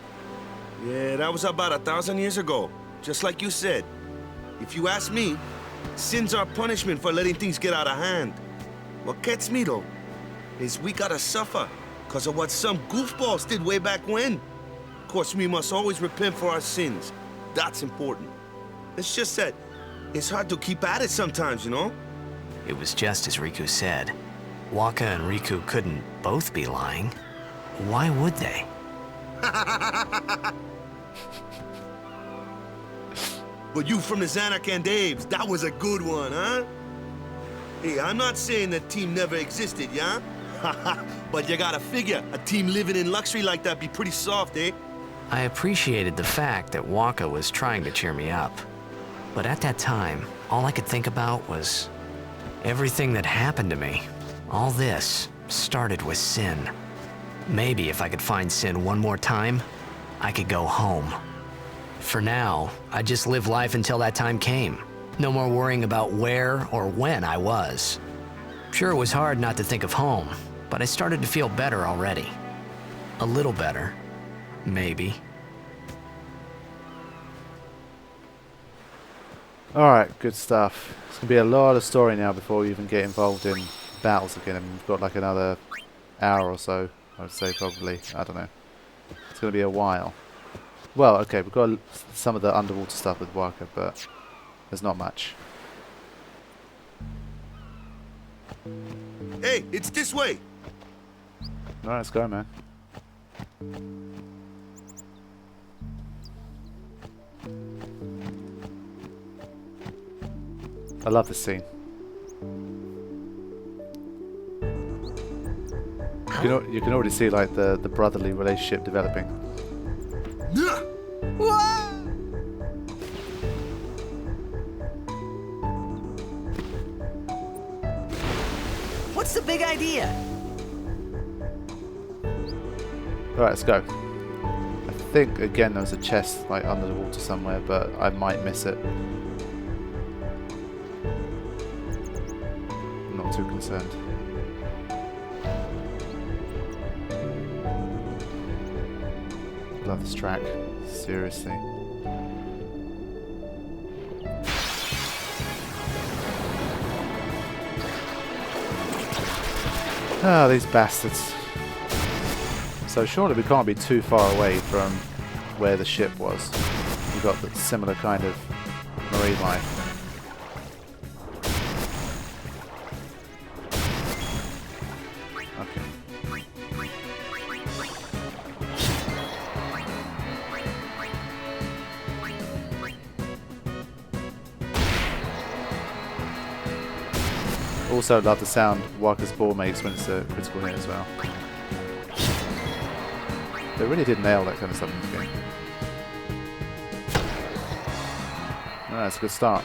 Yeah, that was about 1,000 years ago. Just like you said. If you ask me, Sin's our punishment for letting things get out of hand. What gets me, though, is we gotta suffer because of what some goofballs did way back when. Of course, we must always repent for our sins. That's important. It's just that it's hard to keep at it sometimes, you know? It was just as Riku said. Wakka and Riku couldn't both be lying. Why would they? But you from the Zanarkand Abes, that was a good one, huh? Hey, I'm not saying that team never existed, yeah? But you gotta figure, a team living in luxury like that be pretty soft, eh? I appreciated the fact that Wakka was trying to cheer me up. But at that time, all I could think about was everything that happened to me. All this started with Sin. Maybe if I could find Sin one more time, I could go home. For now, I just live life until that time came. No more worrying about where or when I was. Sure, it was hard not to think of home, but I started to feel better already. A little better, maybe. Alright, good stuff. It's going to be a lot of story now before we even get involved in battles again. And we've got like another hour or so, I would say probably. I don't know. It's going to be a while. Well, okay, we've got some of the underwater stuff with Wakka, but there's not much. Hey, it's this way! Alright, let's go, man. I love this scene. You can already see like the brotherly relationship developing. What's the big idea? Alright, let's go. I think, again, there's a chest like under the water somewhere, but I might miss it. I'm not too concerned. Love this track. Seriously. Ah, these bastards. So surely we can't be too far away from where the ship was. We've got the similar kind of marine life. Okay. Also love the sound Wakka's ball makes when it's a critical hit as well. They really did nail that kind of stuff in this game. Alright, that's a good start.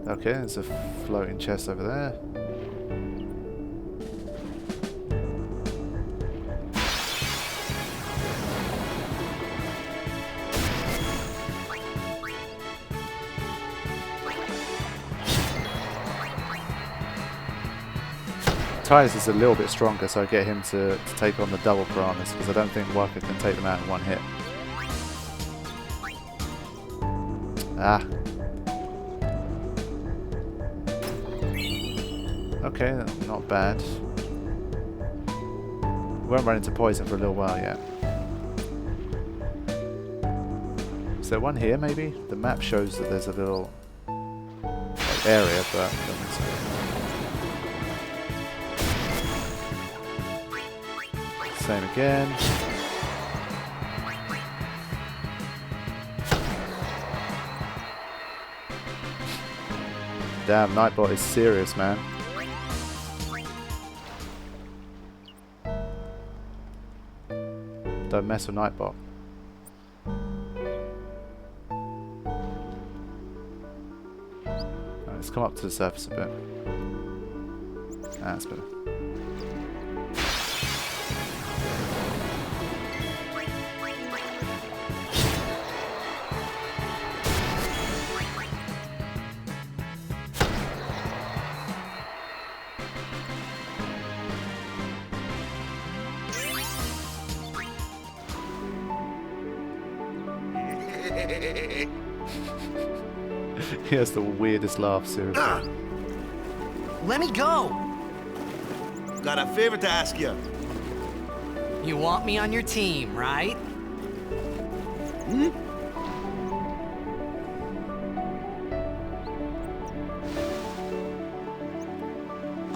Okay, there's a floating chest over there. Titus is a little bit stronger, so I get him to take on the double piranhas, because I don't think Wakka can take them out in one hit. Ah. Okay, not bad. We won't run into poison for a little while yet. Is there one here, maybe? The map shows that there's a little area, but I don't think so. Same again. Damn, Nightbot is serious, man. Don't mess with Nightbot. Right, let's come up to the surface a bit. That's better. He has the weirdest laugh, seriously. Let me go! Got a favor to ask you. You want me on your team, right? Hmm?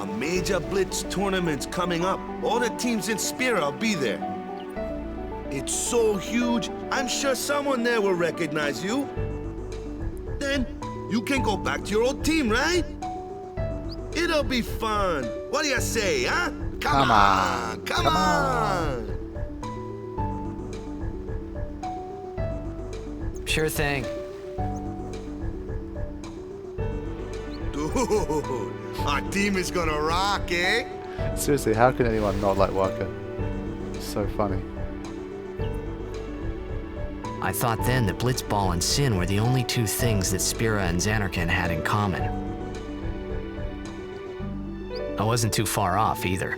A major blitz tournament's coming up. All the teams in Spira will be there. It's so huge, I'm sure someone there will recognize you. Then you can go back to your old team, right? It'll be fun. What do you say, huh? Come on! Come on! Sure thing. Dude, our team is gonna rock, eh? Seriously, how can anyone not like Wakka? It's so funny. I thought then that Blitzball and Sin were the only two things that Spira and Zanarkand had in common. I wasn't too far off either.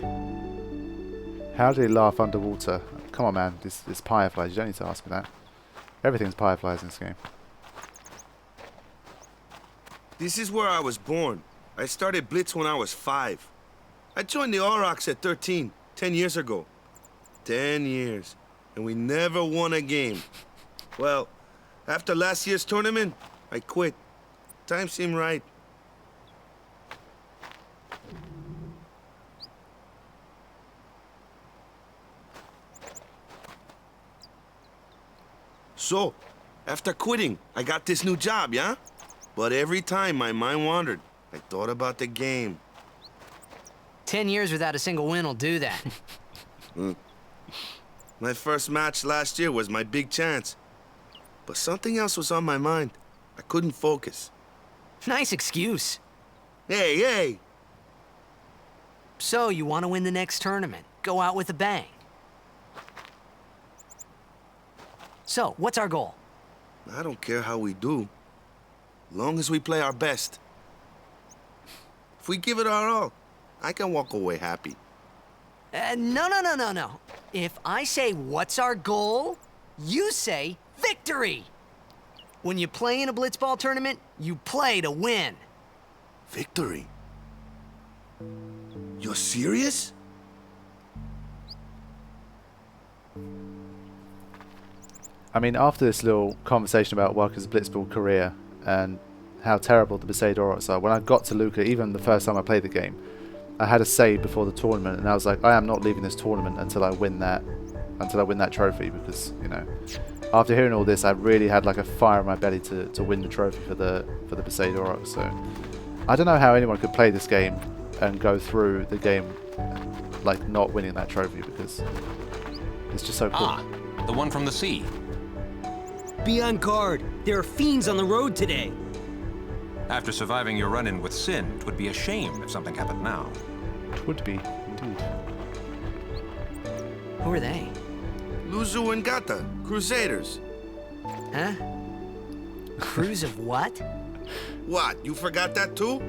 How did he laugh underwater? Come on, man. It's fireflies. You don't need to ask me that. Everything's fireflies in this game. This is where I was born. I started Blitz when I was 5. I joined the Aurochs at 13, 10 years ago. 10 years. And we never won a game. Well, after last year's tournament, I quit. Time seemed right. So, after quitting, I got this new job, yeah? But every time my mind wandered, I thought about the game. 10 years without a single win will do that. My first match last year was my big chance. But something else was on my mind. I couldn't focus. Nice excuse. Hey, hey! So, you want to win the next tournament? Go out with a bang. So, what's our goal? I don't care how we do. Long as we play our best. If we give it our all, I can walk away happy. No. If I say, what's our goal? You say, victory! When you play in a blitzball tournament, you play to win. Victory? You're serious? I mean, after this little conversation about Wakka's blitzball career and how terrible the Besaid Aurochs are, when I got to Luca, even the first time I played the game, I had a save before the tournament, and I was like, I am not leaving this tournament until I win that trophy, because, you know, after hearing all this, I really had like a fire in my belly to win the trophy for the Besaid Aurochs. So I don't know how anyone could play this game and go through the game like not winning that trophy, because it's just so cool. Ah, the one from the sea. Be on guard. There are fiends on the road today. After surviving your run-in with Sin, it would be a shame if something happened now. It would be, indeed. Who are they? Luzu and Gata, Crusaders. Huh? Cruise of what? What, you forgot that too?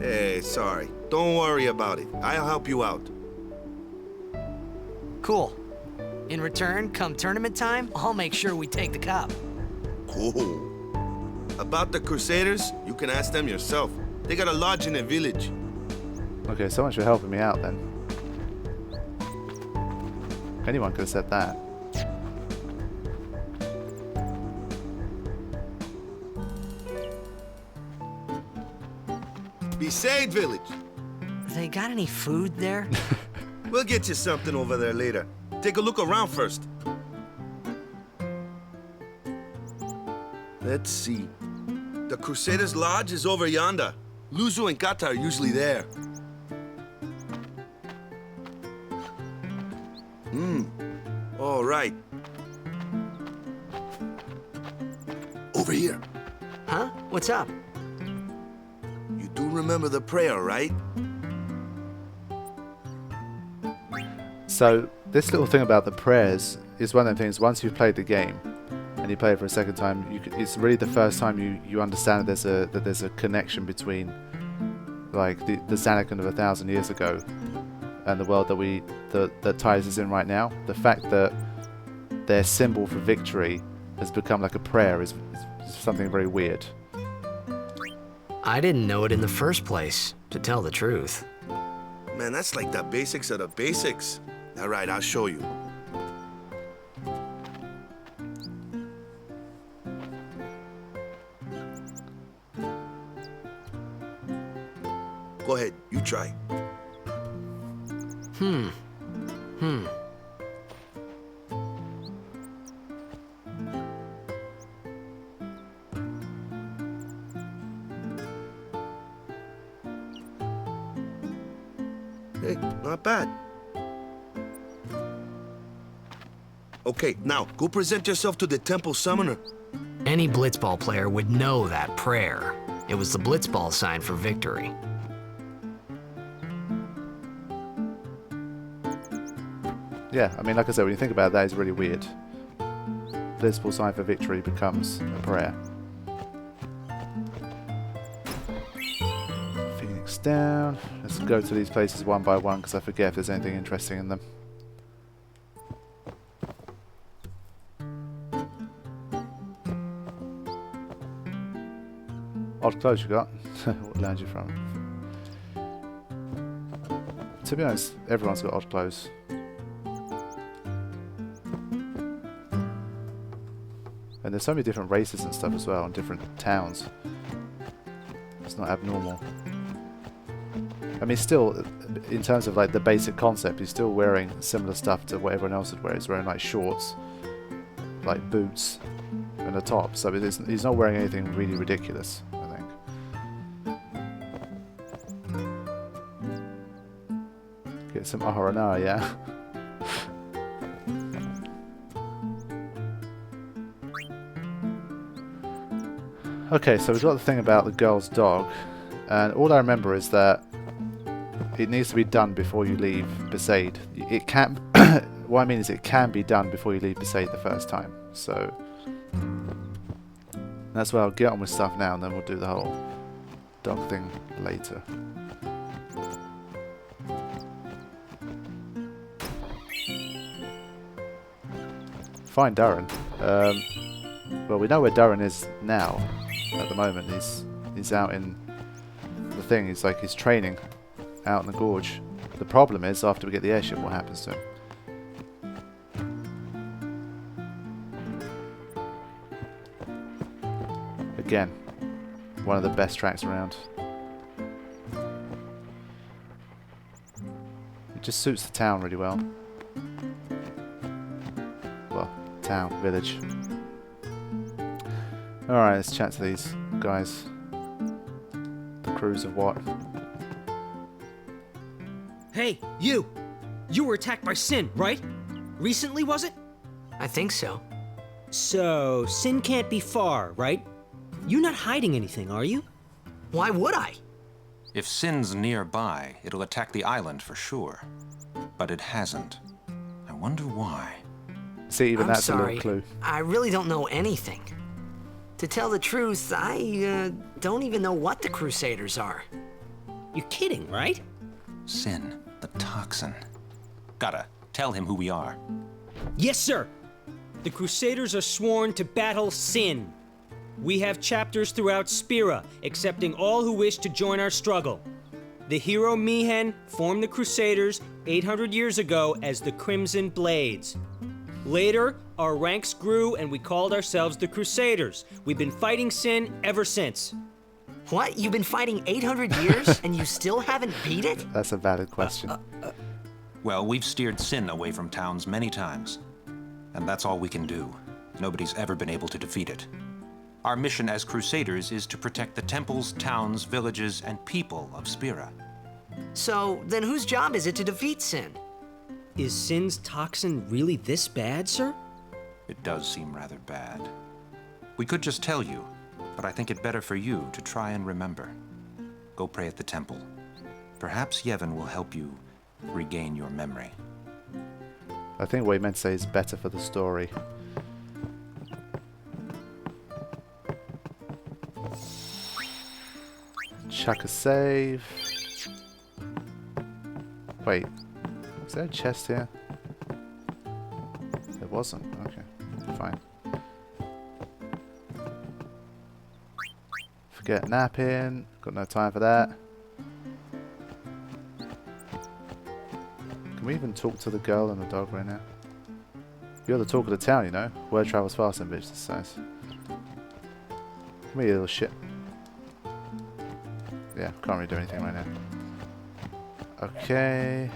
Hey, sorry. Don't worry about it. I'll help you out. Cool. In return, come tournament time, I'll make sure we take the cup. Cool. About the Crusaders, you can ask them yourself. They got a lodge in a village. Okay, so much for helping me out then. Anyone could have said that. Besaid village. They got any food there? We'll get you something over there later. Take a look around first. Let's see. The Crusaders' Lodge is over yonder. Luzu and Gata are usually there. All right. Over here. Huh? What's up? You do remember the prayer, right? So this little thing about the prayers is one of the things, once you've played the game and you play it for a second time, it's really the first time you understand that there's a connection between like the Zanarkand of 1,000 years ago and the world that ties us in right now. The fact that their symbol for victory has become like a prayer is something very weird. I didn't know it in the first place, to tell the truth. Man, that's like the basics of the basics. All right, I'll show you. Go ahead, you try. Hey, not bad. Okay, now, go present yourself to the temple summoner. Any blitzball player would know that prayer. It was the blitzball sign for victory. Yeah, I mean, like I said, when you think about that, it's really weird. Blitzball sign for victory becomes a prayer. Phoenix down. Let's go to these places one by one because I forget if there's anything interesting in them. Odd clothes you got. What land you from? To be honest, everyone's got odd clothes. And there's so many different races and stuff as well, and different towns. It's not abnormal. I mean, still, in terms of like the basic concept, he's still wearing similar stuff to what everyone else would wear. He's wearing like shorts, like boots, and a top. So he's not wearing anything really ridiculous, I think. Get some Auron, yeah. Okay, so we've got the thing about the girl's dog, and all I remember is that it needs to be done before you leave Besaid. It can what I mean is it can be done before you leave Besaid the first time. So that's where I'll get on with stuff now, and then we'll do the whole dog thing later. Find Darren. Well, we know where Darren is now. At the moment, he's out in the thing. He's training out in the gorge. The problem is, after we get the airship, what happens to him? Again, one of the best tracks around. It just suits the town really well. Well, town, village. Alright, let's chat to these guys. The crews of what? Hey, you! You were attacked by Sin, right? Recently, was it? I think so. So, Sin can't be far, right? You're not hiding anything, are you? Why would I? If Sin's nearby, it'll attack the island for sure. But it hasn't. I wonder why. See, even I'm that's sorry. a little clue. I really don't know anything. To tell the truth, I don't even know what the Crusaders are. You're kidding, right? Sin, the toxin. Gotta tell him who we are. Yes, sir! The Crusaders are sworn to battle Sin. We have chapters throughout Spira, accepting all who wish to join our struggle. The hero Mihen formed the Crusaders 800 years ago as the Crimson Blades. Later, our ranks grew and we called ourselves the Crusaders. We've been fighting Sin ever since. What? You've been fighting 800 years and you still haven't beat it? That's a valid question. Well, we've steered Sin away from towns many times. And that's all we can do. Nobody's ever been able to defeat it. Our mission as Crusaders is to protect the temples, towns, villages, and people of Spira. So, then whose job is it to defeat Sin? Is Sin's toxin really this bad, sir? It does seem rather bad. We could just tell you, but I think it better for you to try and remember. Go pray at the temple. Perhaps Yevon will help you regain your memory. I think what he meant to say is better for the story. Chuck a save. Wait, is there a chest here? There wasn't. Okay, fine. Forget napping. Got no time for that. Can we even talk to the girl and the dog right now? You're the talk of the town, you know. Word travels fast in bitch this size. Come here, you little shit. Yeah, can't really do anything right now. Okay.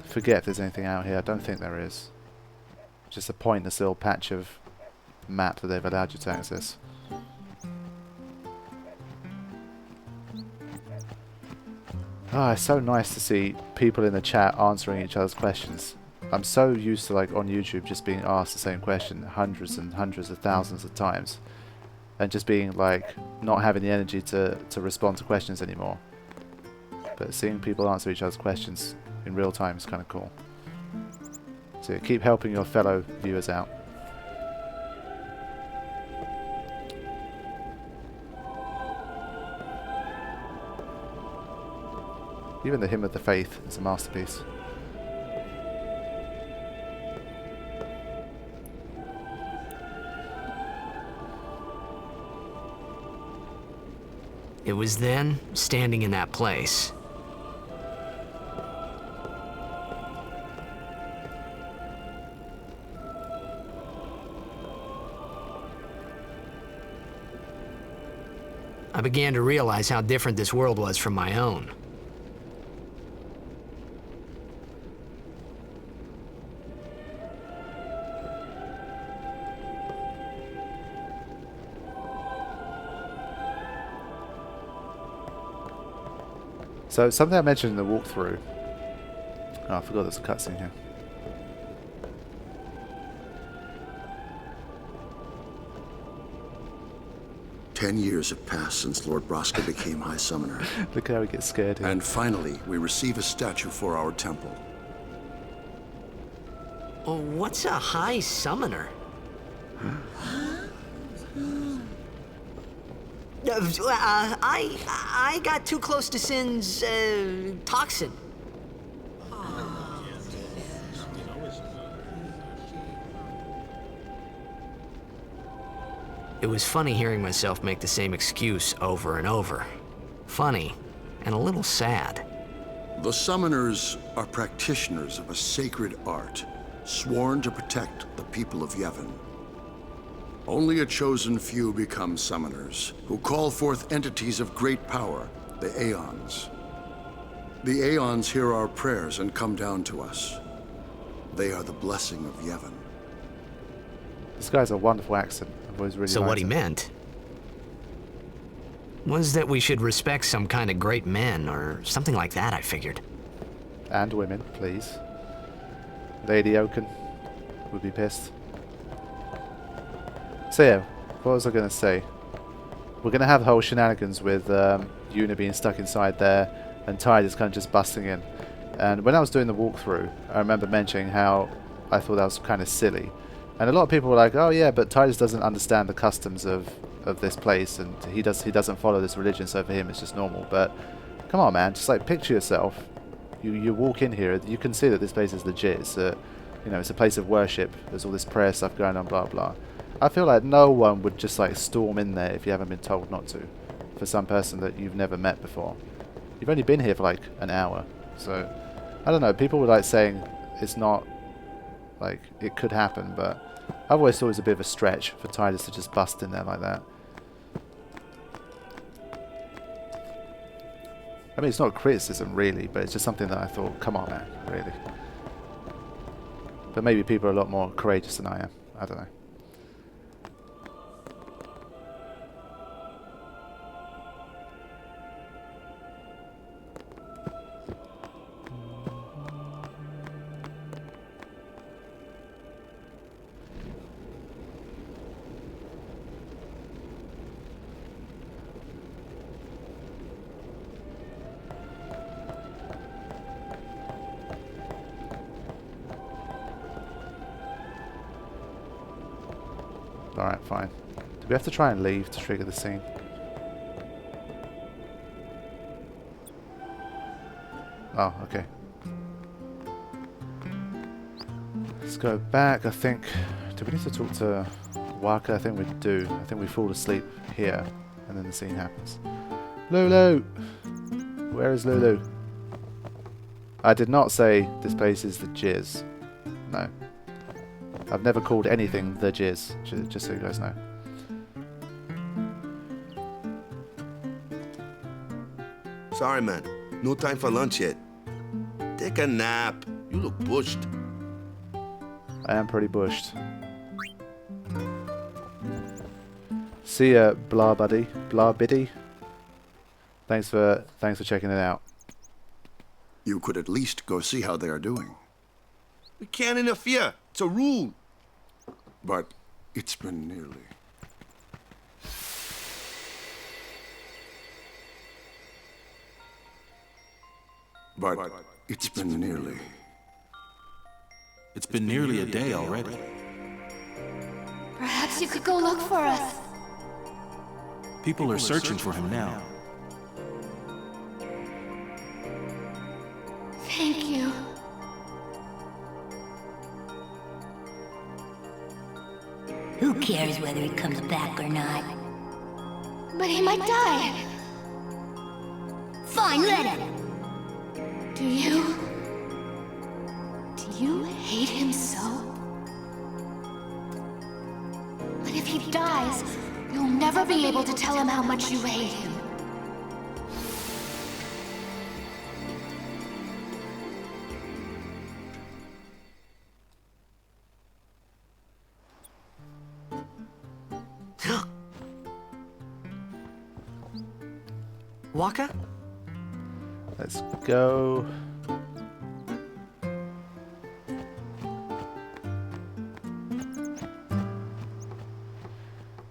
Forget if there's anything out here. I don't think there is. Just a pointless little patch of map that they've allowed you to access. Ah, it's so nice to see people in the chat answering each other's questions. I'm so used to, like, on YouTube just being asked the same question hundreds and hundreds of thousands of times. And just being, like, not having the energy to respond to questions anymore. But seeing people answer each other's questions in real time is kind of cool. So yeah, keep helping your fellow viewers out. Even the Hymn of the Faith is a masterpiece. It was then, standing in that place. I began to realize how different this world was from my own. So something I mentioned in the walkthrough. Oh, I forgot there's a cutscene here. 10 years have passed since Lord Braska became High Summoner. Look how he gets scared here. And finally, we receive a statue for our temple. Oh, what's a High Summoner? I got too close to Sin's, toxin. It was funny hearing myself make the same excuse over and over. Funny, and a little sad. The Summoners are practitioners of a sacred art, sworn to protect the people of Yevon. Only a chosen few become Summoners, who call forth entities of great power, the Aeons. The Aeons hear our prayers and come down to us. They are the blessing of Yevon. This guy's a wonderful accent. I've always really So liked what he it. meant was that we should respect some kind of great men, or something like that, I figured. And women, please. Lady Oaken would be pissed. So yeah, what was I going to say? We're going to have the whole shenanigans with Yuna being stuck inside there and Tide is kind of just busting in. And when I was doing the walkthrough, I remember mentioning how I thought that was kind of silly. And a lot of people were like, oh yeah, but Titus doesn't understand the customs of this place, and he doesn't follow this religion, so for him it's just normal. But come on, man, just like picture yourself. You walk in here, you can see that this place is legit. It's a, you know, it's a place of worship. There's all this prayer stuff going on, blah blah. I feel like no one would just like storm in there if you haven't been told not to, for some person that you've never met before. You've only been here for like an hour, so I don't know. People were like saying it's not like it could happen, but I've always thought it was a bit of a stretch for Titus to just bust in there like that. I mean, it's not a criticism really, but it's just something that I thought, come on, man, really. But maybe people are a lot more courageous than I am. I don't know. Alright, fine. Do we have to try and leave to trigger the scene? Oh, okay. Let's go back, I think. Do we need to talk to Wakka? I think we do. I think we fall asleep here, and then the scene happens. Lulu! Where is Lulu? I did not say this place is the Jizz. No. I've never called anything the Jizz, just so you guys know. Sorry, man. No time for lunch yet. Take a nap. You look bushed. I am pretty bushed. See ya, blah buddy, blah biddy. Thanks for checking it out. You could at least go see how they are doing. We can't interfere. It's a rule. But it's been nearly. But it's been nearly. It's been nearly a day already. Perhaps you could go look for us. People are searching for him now. Thank you. Who cares whether he comes back or not? But he might die. Fine, let him. Do you hate him so? But if he dies, you'll never be able to tell him how much you hate him. Wakka? Let's go.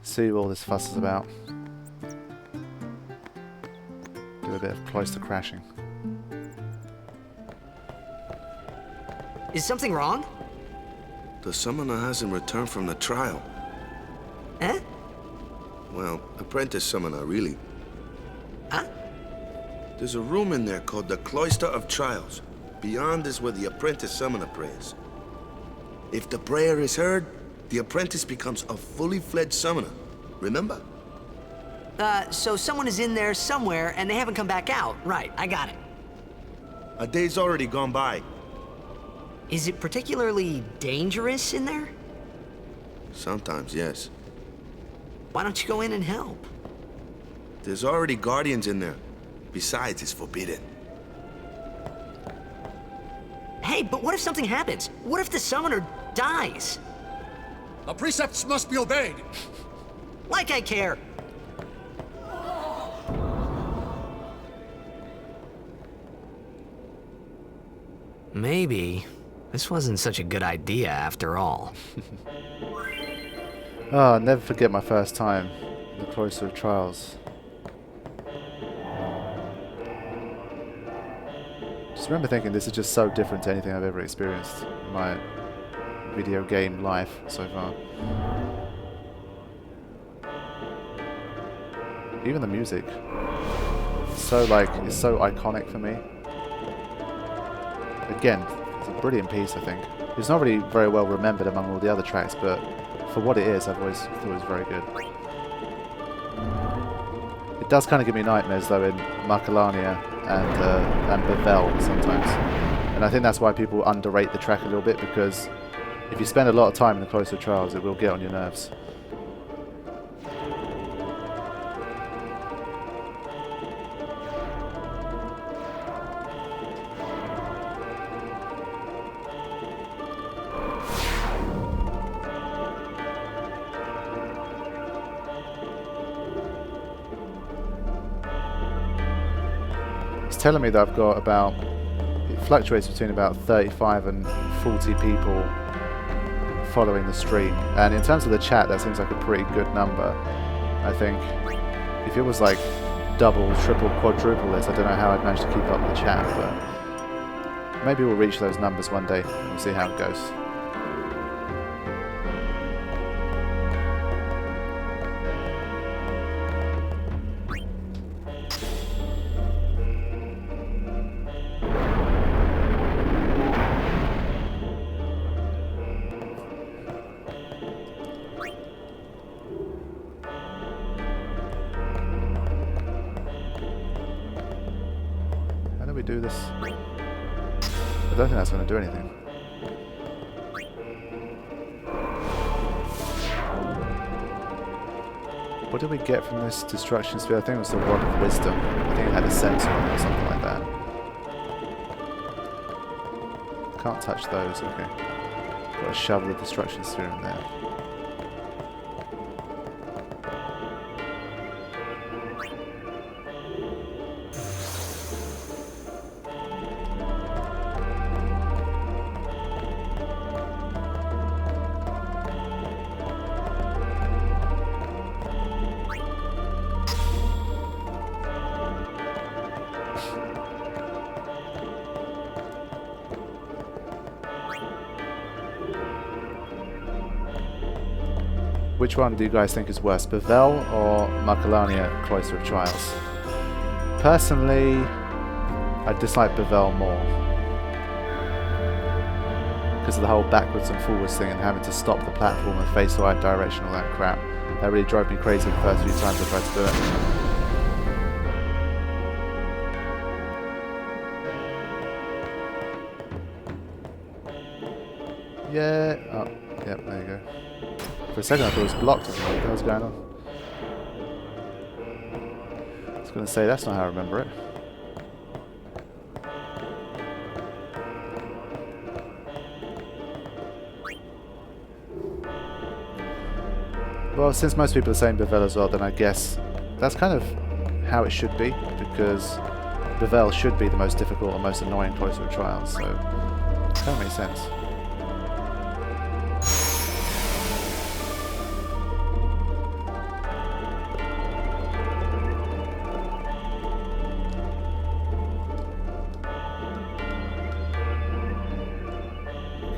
See what all this fuss is about. Do a bit of cloister crashing. Is something wrong? The summoner hasn't returned from the trial. Eh? Well, apprentice summoner, really. Huh? There's a room in there called the Cloister of Trials. Beyond is where the apprentice summoner prays. If the prayer is heard, the apprentice becomes a fully fledged summoner. Remember? So someone is in there somewhere and they haven't come back out. Right, I got it. A day's already gone by. Is it particularly dangerous in there? Sometimes, yes. Why don't you go in and help? There's already guardians in there. Besides, it's forbidden. Hey, but what if something happens? What if the summoner dies? The precepts must be obeyed. Like I care. Maybe this wasn't such a good idea after all. Oh, I'll never forget my first time in the Cloister of Trials. Just remember thinking this is just so different to anything I've ever experienced in my video game life so far. Even the music. It's so iconic for me. Again, it's a brilliant piece, I think. It's not really very well remembered among all the other tracks, but for what it is, I've always thought it was very good. It does kind of give me nightmares, though, in Makalania and Bevel sometimes. And I think that's why people underrate the track a little bit, because if you spend a lot of time in the Cloister of Trials, it will get on your nerves. Telling me that I've got about, it fluctuates between about 35 and 40 people following the stream, and in terms of the chat that seems like a pretty good number. I think if it was like double, triple, quadruple this, I don't know how I'd manage to keep up with the chat, but maybe we'll reach those numbers one day and we'll see how it goes. Do this. I don't think that's going to do anything. What did we get from this destruction sphere? I think it was the Rod of Wisdom. I think it had a sensor on it or something like that. Can't touch those, okay. Got to shove the destruction sphere in there. Which one do you guys think is worse, Bevel or Makalania Cloister of Trials? Personally, I dislike Bevel more. Because of the whole backwards and forwards thing and having to stop the platform and face the right direction, all that crap. That really drove me crazy the first few times I tried to do it. Yeah, oh, yep, there you go. For a second I thought it was blocked. I was like, what the hell's going on? I was going to say, that's not how I remember it. Well, since most people are saying Bevel as well, then I guess that's kind of how it should be, because Revel should be the most difficult and most annoying Cloister of Trials, so it kind of makes sense.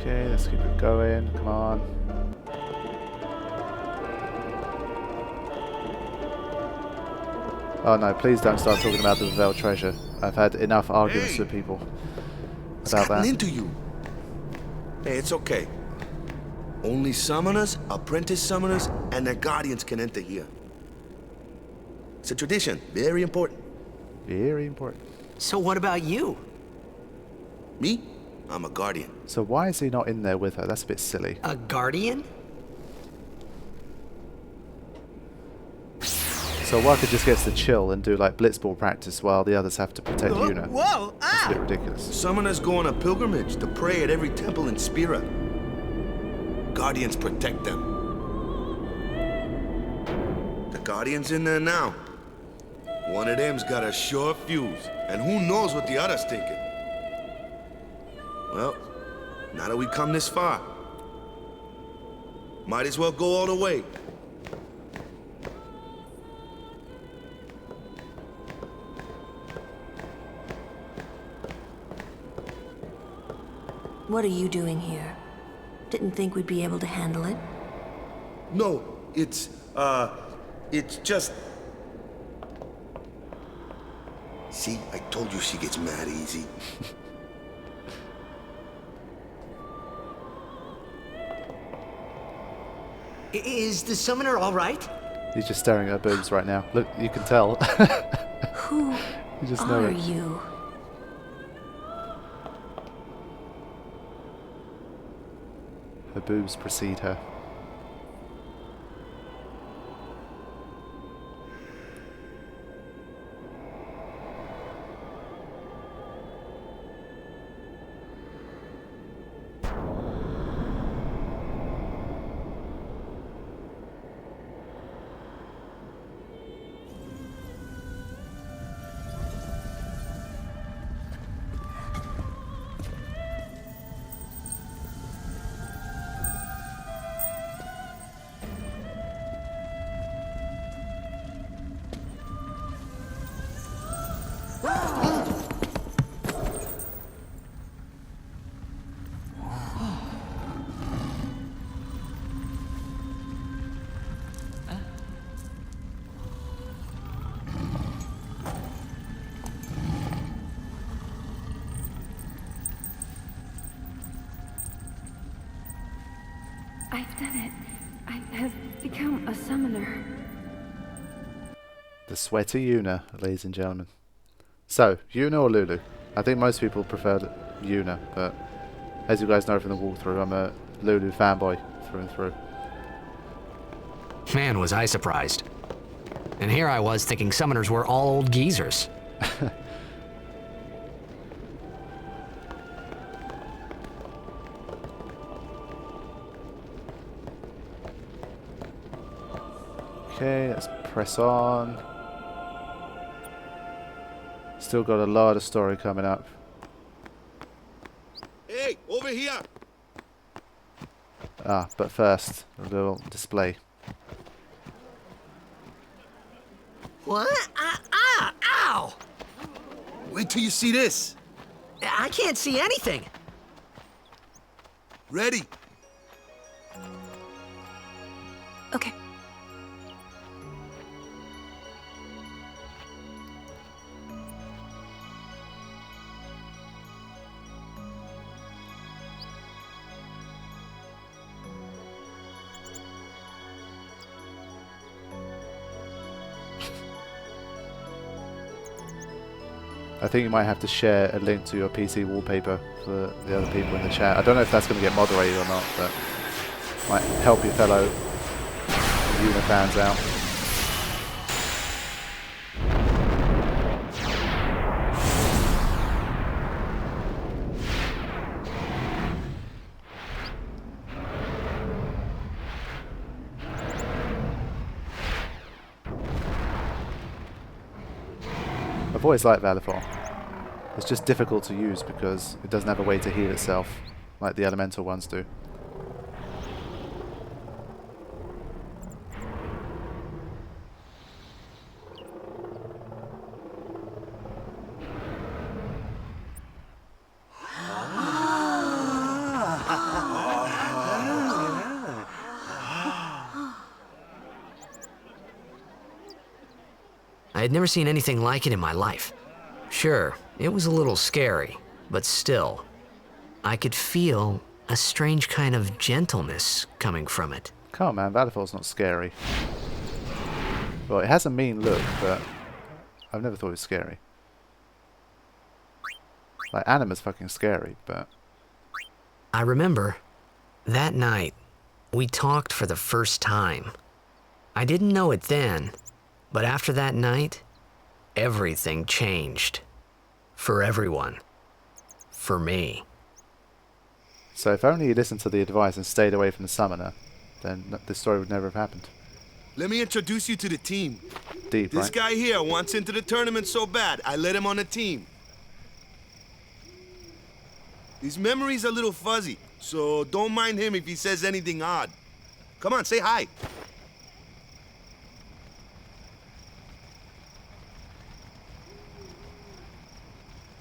Okay, let's keep it going, come on. Oh no, please don't start talking about the Revel treasure. I've had enough arguments with people about that. Into you. Hey, it's okay. Only summoners, apprentice summoners, and their guardians can enter here. It's a tradition, very important. Very important. So what about you? Me? I'm a guardian. So why is he not in there with her? That's a bit silly. A guardian? So Wakka just gets to chill and do like blitzball practice while the others have to protect Yuna. Whoa! That's a bit ridiculous. Summoners go on a pilgrimage to pray at every temple in Spira. Guardians protect them. The Guardian's in there now. One of them's got a sure fuse, and who knows what the other's thinking. Well, now that we come this far, might as well go all the way. What are you doing here? Didn't think we'd be able to handle it? No, it's just... See, I told you she gets mad easy. Is the summoner all right? He's just staring at her boobs right now. Look, you can tell. Who you just know are it. you? Her boobs precede her. I've done it. I have become a summoner. The sweaty Yuna, ladies and gentlemen. So, Yuna or Lulu? I think most people preferred Yuna, but as you guys know from the walkthrough, I'm a Lulu fanboy through and through. Man, was I surprised. And here I was thinking summoners were all old geezers. Okay, let's press on. Still got a lot of story coming up. Hey, over here! Ah, but first, a little display. What? Ow! Wait till you see this. I can't see anything. Ready? Okay. I think you might have to share a link to your PC wallpaper for the other people in the chat. I don't know if that's going to get moderated or not, but might help your fellow Yuna fans out. I've always liked Valifor. It's just difficult to use because it doesn't have a way to heal itself like the elemental ones do. I had never seen anything like it in my life. Sure, it was a little scary, but still, I could feel a strange kind of gentleness coming from it. Come on, man, Valleyfall's not scary. Well, it has a mean look, but I've never thought it was scary. Like, Anima's fucking scary, but... I remember, that night, we talked for the first time. I didn't know it then, but after that night, everything changed. For everyone. For me. So if only you listened to the advice and stayed away from the summoner, then this story would never have happened. Let me introduce you to the team. Deep, This right? guy here wants into the tournament so bad, I let him on the team. His memory's a little fuzzy, so don't mind him if he says anything odd. Come on, say hi.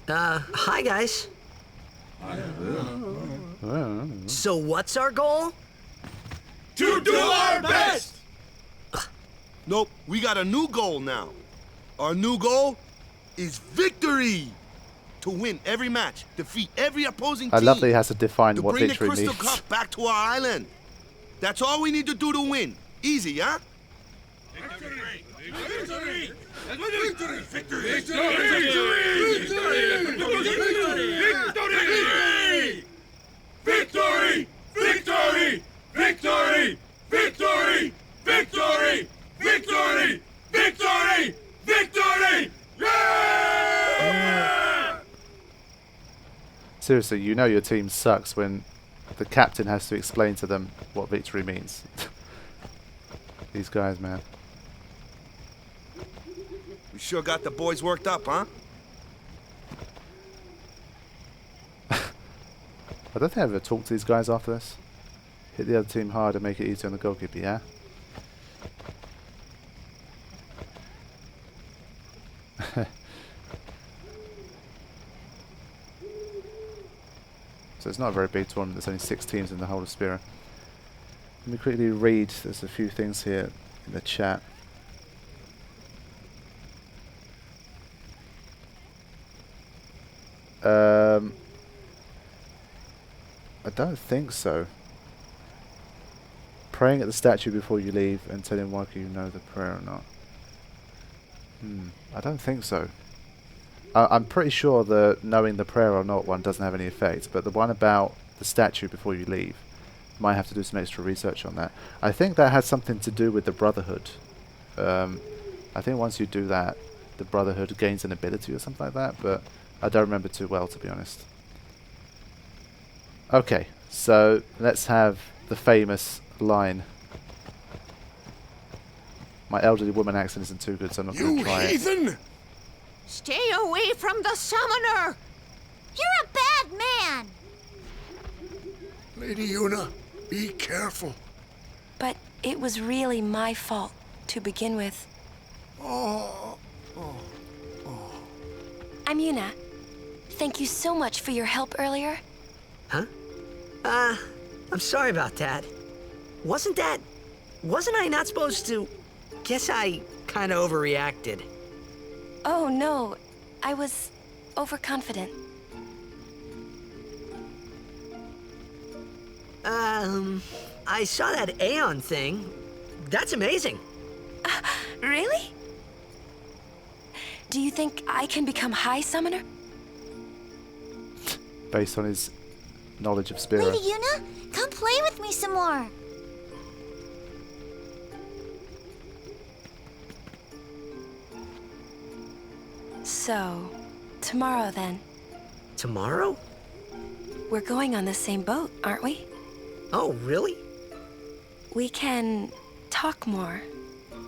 Hi guys. So what's our goal? To do our best! Nope, we got a new goal now. Our new goal is victory! To win every match, defeat every opposing team. I love that he has to define what bring victory the Crystal means. Cup back to our island. That's all we need to do to win. Easy, huh? Victory! Victory! Victory! Victory! Victory! Victory! Victory! Victory! Victory! Victory! Victory! Victory! Yeah! Seriously, you know your team sucks when the captain has to explain to them what victory means. These guys, man. We sure got the boys worked up, huh? I don't think I've ever talked to these guys after this. Hit the other team hard and make it easier on the goalkeeper, yeah? So it's not a very big tournament, there's only 6 teams in the whole of Spira. Let me quickly read, there's a few things here in the chat. I don't think so. Praying at the statue before you leave and telling Wakka you know the prayer or not. I don't think so. I'm pretty sure that knowing the prayer or not one doesn't have any effect, but the one about the statue before you leave, might have to do some extra research on that. I think that has something to do with the Brotherhood. I think once you do that, the Brotherhood gains an ability or something like that, but I don't remember too well, to be honest. Okay, so let's have the famous line. My elderly woman accent isn't too good, so I'm not going to try it. Heathen! Stay away from the summoner! You're a bad man! Lady Yuna, be careful. But it was really my fault to begin with. I'm Yuna. Thank you so much for your help earlier. Huh? I'm sorry about that. Wasn't I not supposed to? Guess I kind of overreacted. Oh no, I was overconfident. I saw that Auron thing. That's amazing. Really? Do you think I can become High Summoner? Based on his knowledge of Spira. Lady Yuna, come play with me some more. So, tomorrow then. Tomorrow? We're going on the same boat, aren't we? Oh, really? We can talk more.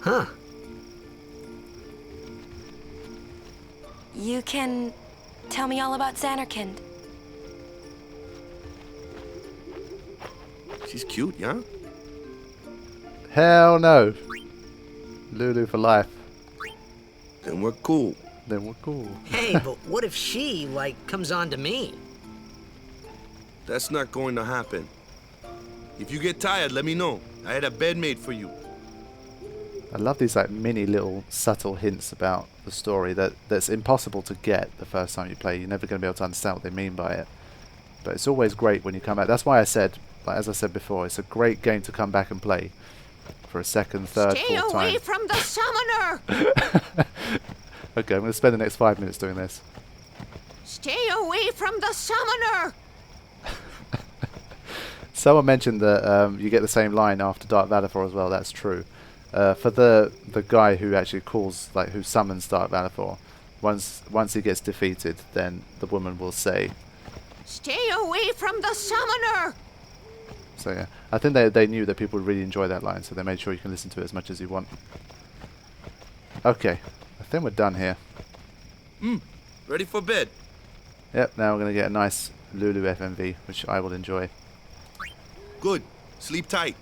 Huh. You can Tell me all about Zanarkand. She's cute, yeah? Hell no. Lulu for life. Then we're cool. Then we're cool. Hey, but what if she, like, comes on to me? That's not going to happen. If you get tired, let me know. I had a bed made for you. I love these like mini little subtle hints about the story that's impossible to get the first time you play. You're never going to be able to understand what they mean by it. But it's always great when you come back. That's why I said, like, as I said before, it's a great game to come back and play for a second, third, Stay fourth away time. from the summoner! Okay, I'm going to spend the next 5 minutes doing this. Stay away from the summoner! Someone mentioned that you get the same line after Dark Valifor as well. That's true. For the guy who actually calls, like, who summons Dark Valifor, once he gets defeated, then the woman will say, Stay away from the summoner! so yeah, I think they knew that people would really enjoy that line, so they made sure you can listen to it as much as you want. Okay, I think we're done here. Ready for bed? Yep, now we're going to get a nice Lulu FMV, which I will enjoy. Good. Sleep tight.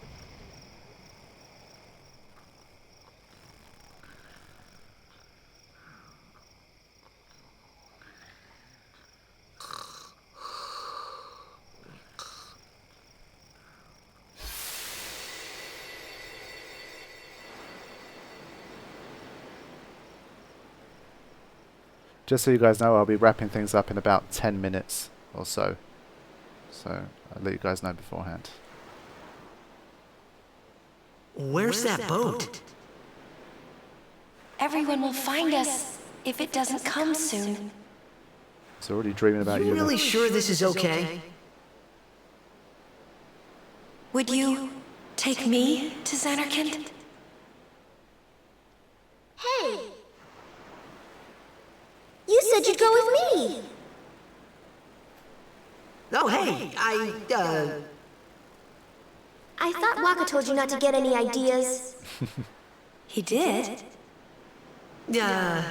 Just so you guys know, I'll be wrapping things up in about 10 minutes or so. So I'll let you guys know beforehand. Where's that boat? Everyone will find us if it doesn't come soon. He's already dreaming about you. You really sure this is okay? Would you take me to Zanarkand? Hey! You said you'd go with me! Oh, hey, I thought Wakka told you not to get any ideas. He did? Yeah,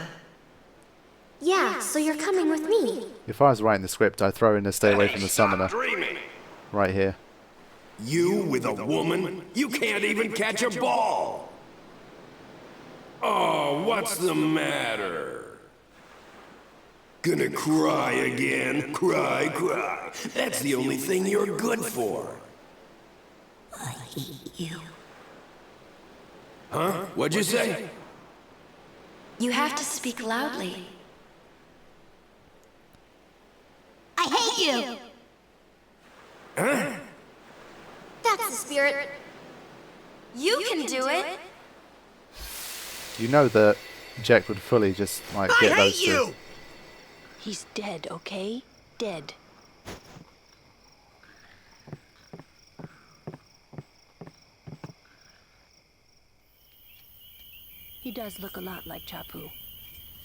so you're coming with me. If I was writing the script, I'd throw in a stay away from the summoner. Right here. You with a woman? You can't even catch a ball! Oh, what's the matter? Gonna cry again? Cry, cry. That's the only thing you're good for. I hate you. Huh? What'd you say? You have to speak loudly. I hate you! Huh? That's the spirit. You can do it. You know that Jack would fully just like get those two. He's dead, okay? Dead. He does look a lot like Chapu.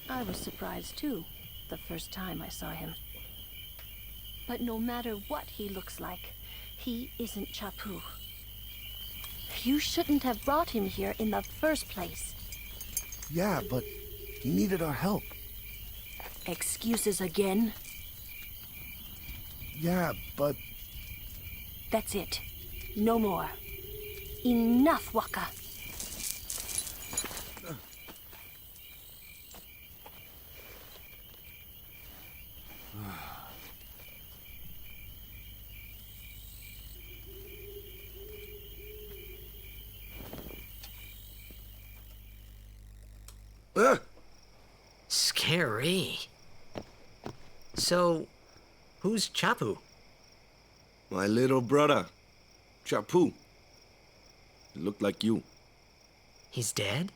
I was surprised too, the first time I saw him. But no matter what he looks like, he isn't Chapu. You shouldn't have brought him here in the first place. Yeah, but he needed our help. Excuses again? Yeah, but... That's it. No more. Enough, Wakka. Scary. So, who's Chapu? My little brother, Chapu. He looked like you. He's dead?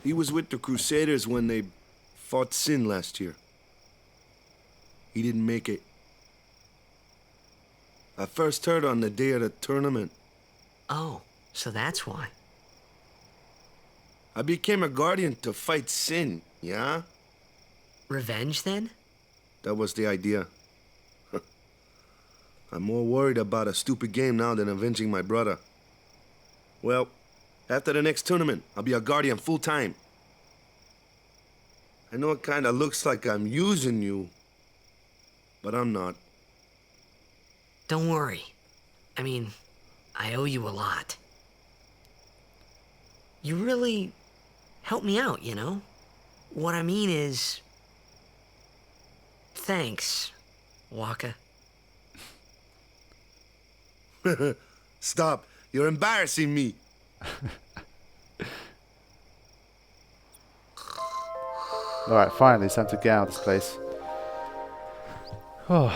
He was with the Crusaders when they fought Sin last year. He didn't make it. I first heard on the day of the tournament. Oh, so that's why. I became a guardian to fight Sin, yeah? Revenge, then? That was the idea. I'm more worried about a stupid game now than avenging my brother. Well, after the next tournament, I'll be a guardian full-time. I know it kinda looks like I'm using you, but I'm not. Don't worry. I mean, I owe you a lot. You really helped me out, you know? What I mean is... Thanks, Wakka. Stop. You're embarrassing me. Alright, finally, it's time to get out of this place. Oh.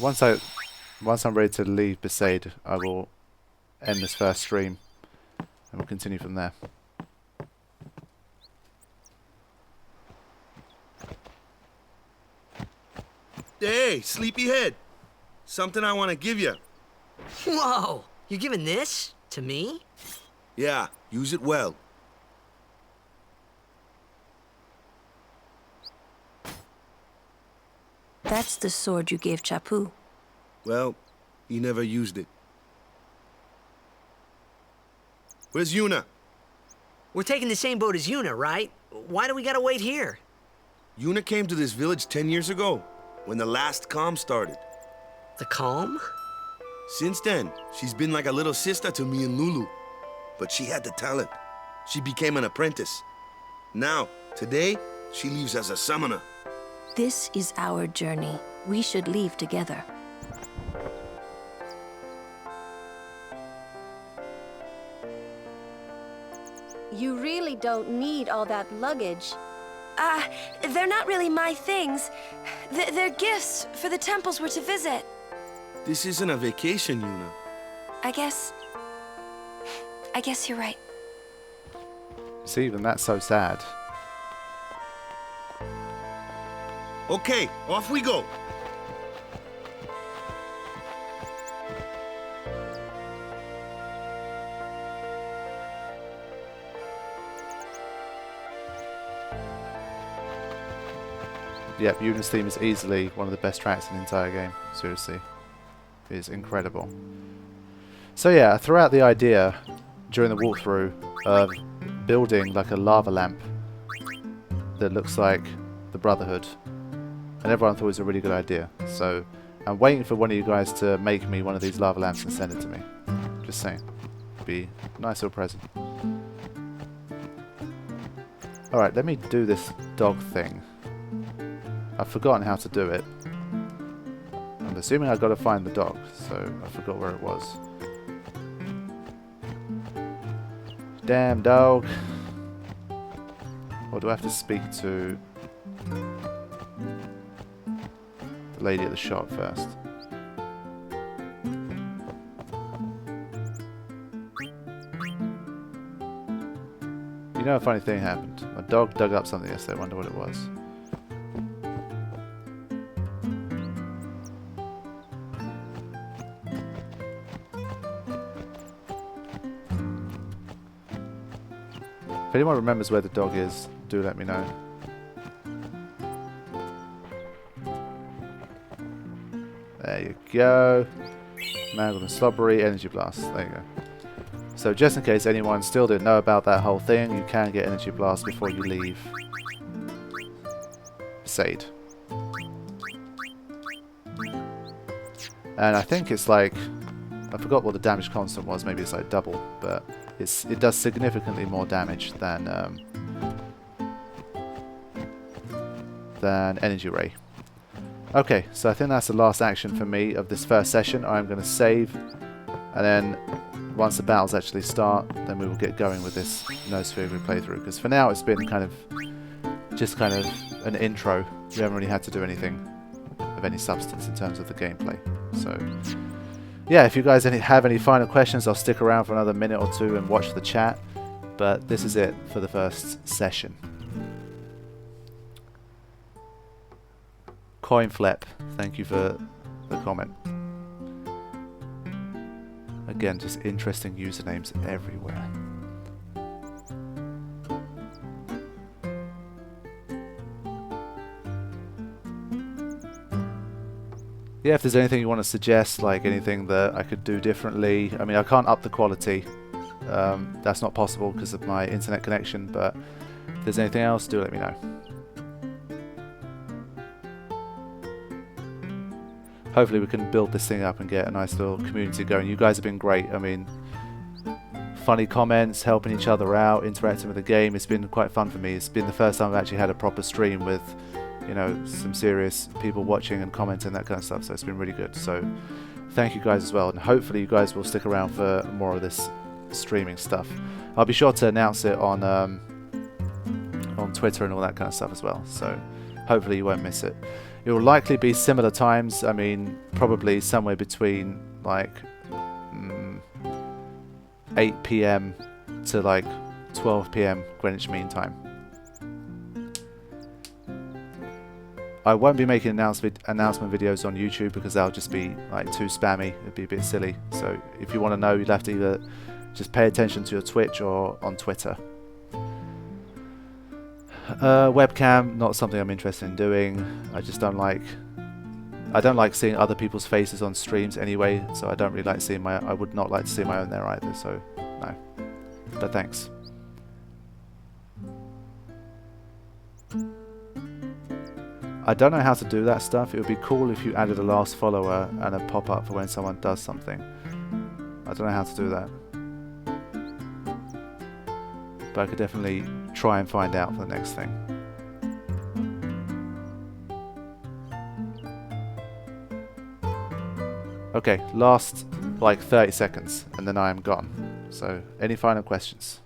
Once I'm ready to leave Besaid, I will end this first stream and we'll continue from there. Hey, sleepyhead. Something I want to give you. Whoa! You're giving this to me? Yeah, use it well. That's the sword you gave Chappu. Well, he never used it. Where's Yuna? We're taking the same boat as Yuna, right? Why do we gotta wait here? Yuna came to this village 10 years ago, when the last calm started. The calm? Since then, she's been like a little sister to me and Lulu. But she had the talent. She became an apprentice. Now, today, she leaves as a summoner. This is our journey. We should leave together. You really don't need all that luggage. They're not really my things. They're gifts for the temples we're to visit. This isn't a vacation, Yuna. I guess you're right. See, even that's so sad. Okay, off we go. Yep, Yuna's theme is easily one of the best tracks in the entire game. Seriously. It is incredible. So yeah, I threw out the idea during the walkthrough of building like a lava lamp that looks like the Brotherhood. And everyone thought it was a really good idea. So I'm waiting for one of you guys to make me one of these lava lamps and send it to me. Just saying. Be a nice little present. Alright, let me do this dog thing. I've forgotten how to do it. I'm assuming I've got to find the dog, so I forgot where it was. Damn dog. Or do I have to speak to the lady at the shop first? You know, a funny thing happened. My dog dug up something yesterday. I wonder what it was. If anyone remembers where the dog is, do let me know. There you go. Mangled and slobbery, energy blast. There you go. So just in case anyone still didn't know about that whole thing, you can get energy blast before you leave Besaid. And I think it's like, I forgot what the damage constant was, maybe it's like double, but it does significantly more damage than energy ray. Okay, so I think that's the last action for me of this first session. I'm going to save, and then once the battles actually start, then we will get going with this No Sphere Grid playthrough. Because for now, it's been just kind of an intro. We haven't really had to do anything of any substance in terms of the gameplay. So yeah, if you guys have any final questions, I'll stick around for another minute or two and watch the chat. But this is it for the first session. Coinflep, thank you for the comment. Again, just interesting usernames everywhere. Yeah, if there's anything you want to suggest, like anything that I could do differently. I mean, I can't up the quality That's not possible because of my internet connection, but if there's anything else, do let me know. Hopefully we can build this thing up and get a nice little community going. You guys have been great. I mean, funny comments, helping each other out, interacting with the game. It's been quite fun for me. It's been the first time I've actually had a proper stream with, you know, some serious people watching and commenting, that kind of stuff. So it's been really good. So thank you guys as well. And hopefully you guys will stick around for more of this streaming stuff. I'll be sure to announce it on Twitter and all that kind of stuff as well. So hopefully you won't miss it. It will likely be similar times. I mean, probably somewhere between like 8 PM to like 12 PM Greenwich Mean Time. I won't be making announcement videos on YouTube because that'll just be like too spammy. It'd be a bit silly. So if you want to know, you'd have to either just pay attention to your Twitch or on Twitter. Webcam, not something I'm interested in doing. I just don't like seeing other people's faces on streams anyway, so I don't really like seeing I would not like to see my own there either, so no. But thanks. I don't know how to do that stuff. It would be cool if you added a last follower and a pop-up for when someone does something. I don't know how to do that. But I could definitely try and find out for the next thing. Okay, last like 30 seconds and then I am gone. So, any final questions?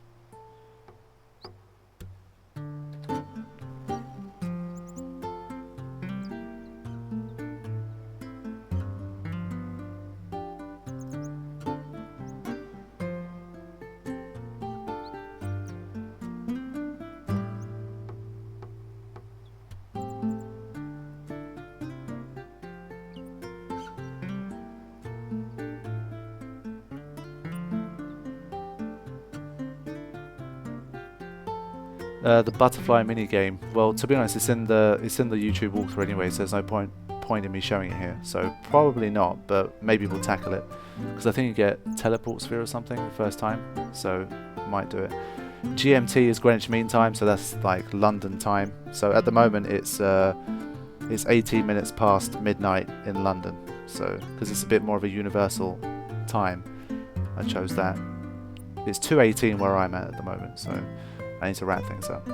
The butterfly mini game. Well, to be honest, it's in the YouTube walkthrough anyway, so there's no point in me showing it here. So probably not, but maybe we'll tackle it because I think you get teleport sphere or something the first time, so might do it. GMT is Greenwich Mean Time, so that's like London time. So at the moment it's 18 minutes past midnight in London. So because it's a bit more of a universal time, I chose that. It's 2:18 where I'm at the moment, so I need to wrap things up.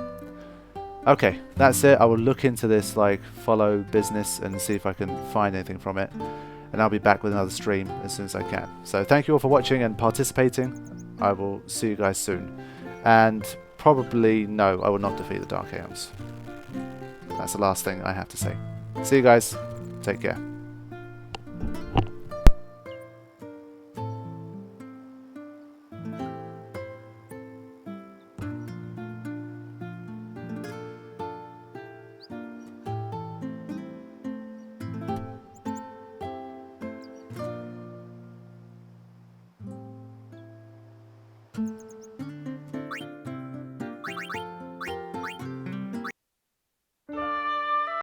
Okay, that's it. I will look into this like follow business and see if I can find anything from it. And I'll be back with another stream as soon as I can. So thank you all for watching and participating. I will see you guys soon. And probably, no, I will not defeat the Dark Aeons. That's the last thing I have to say. See you guys. Take care. you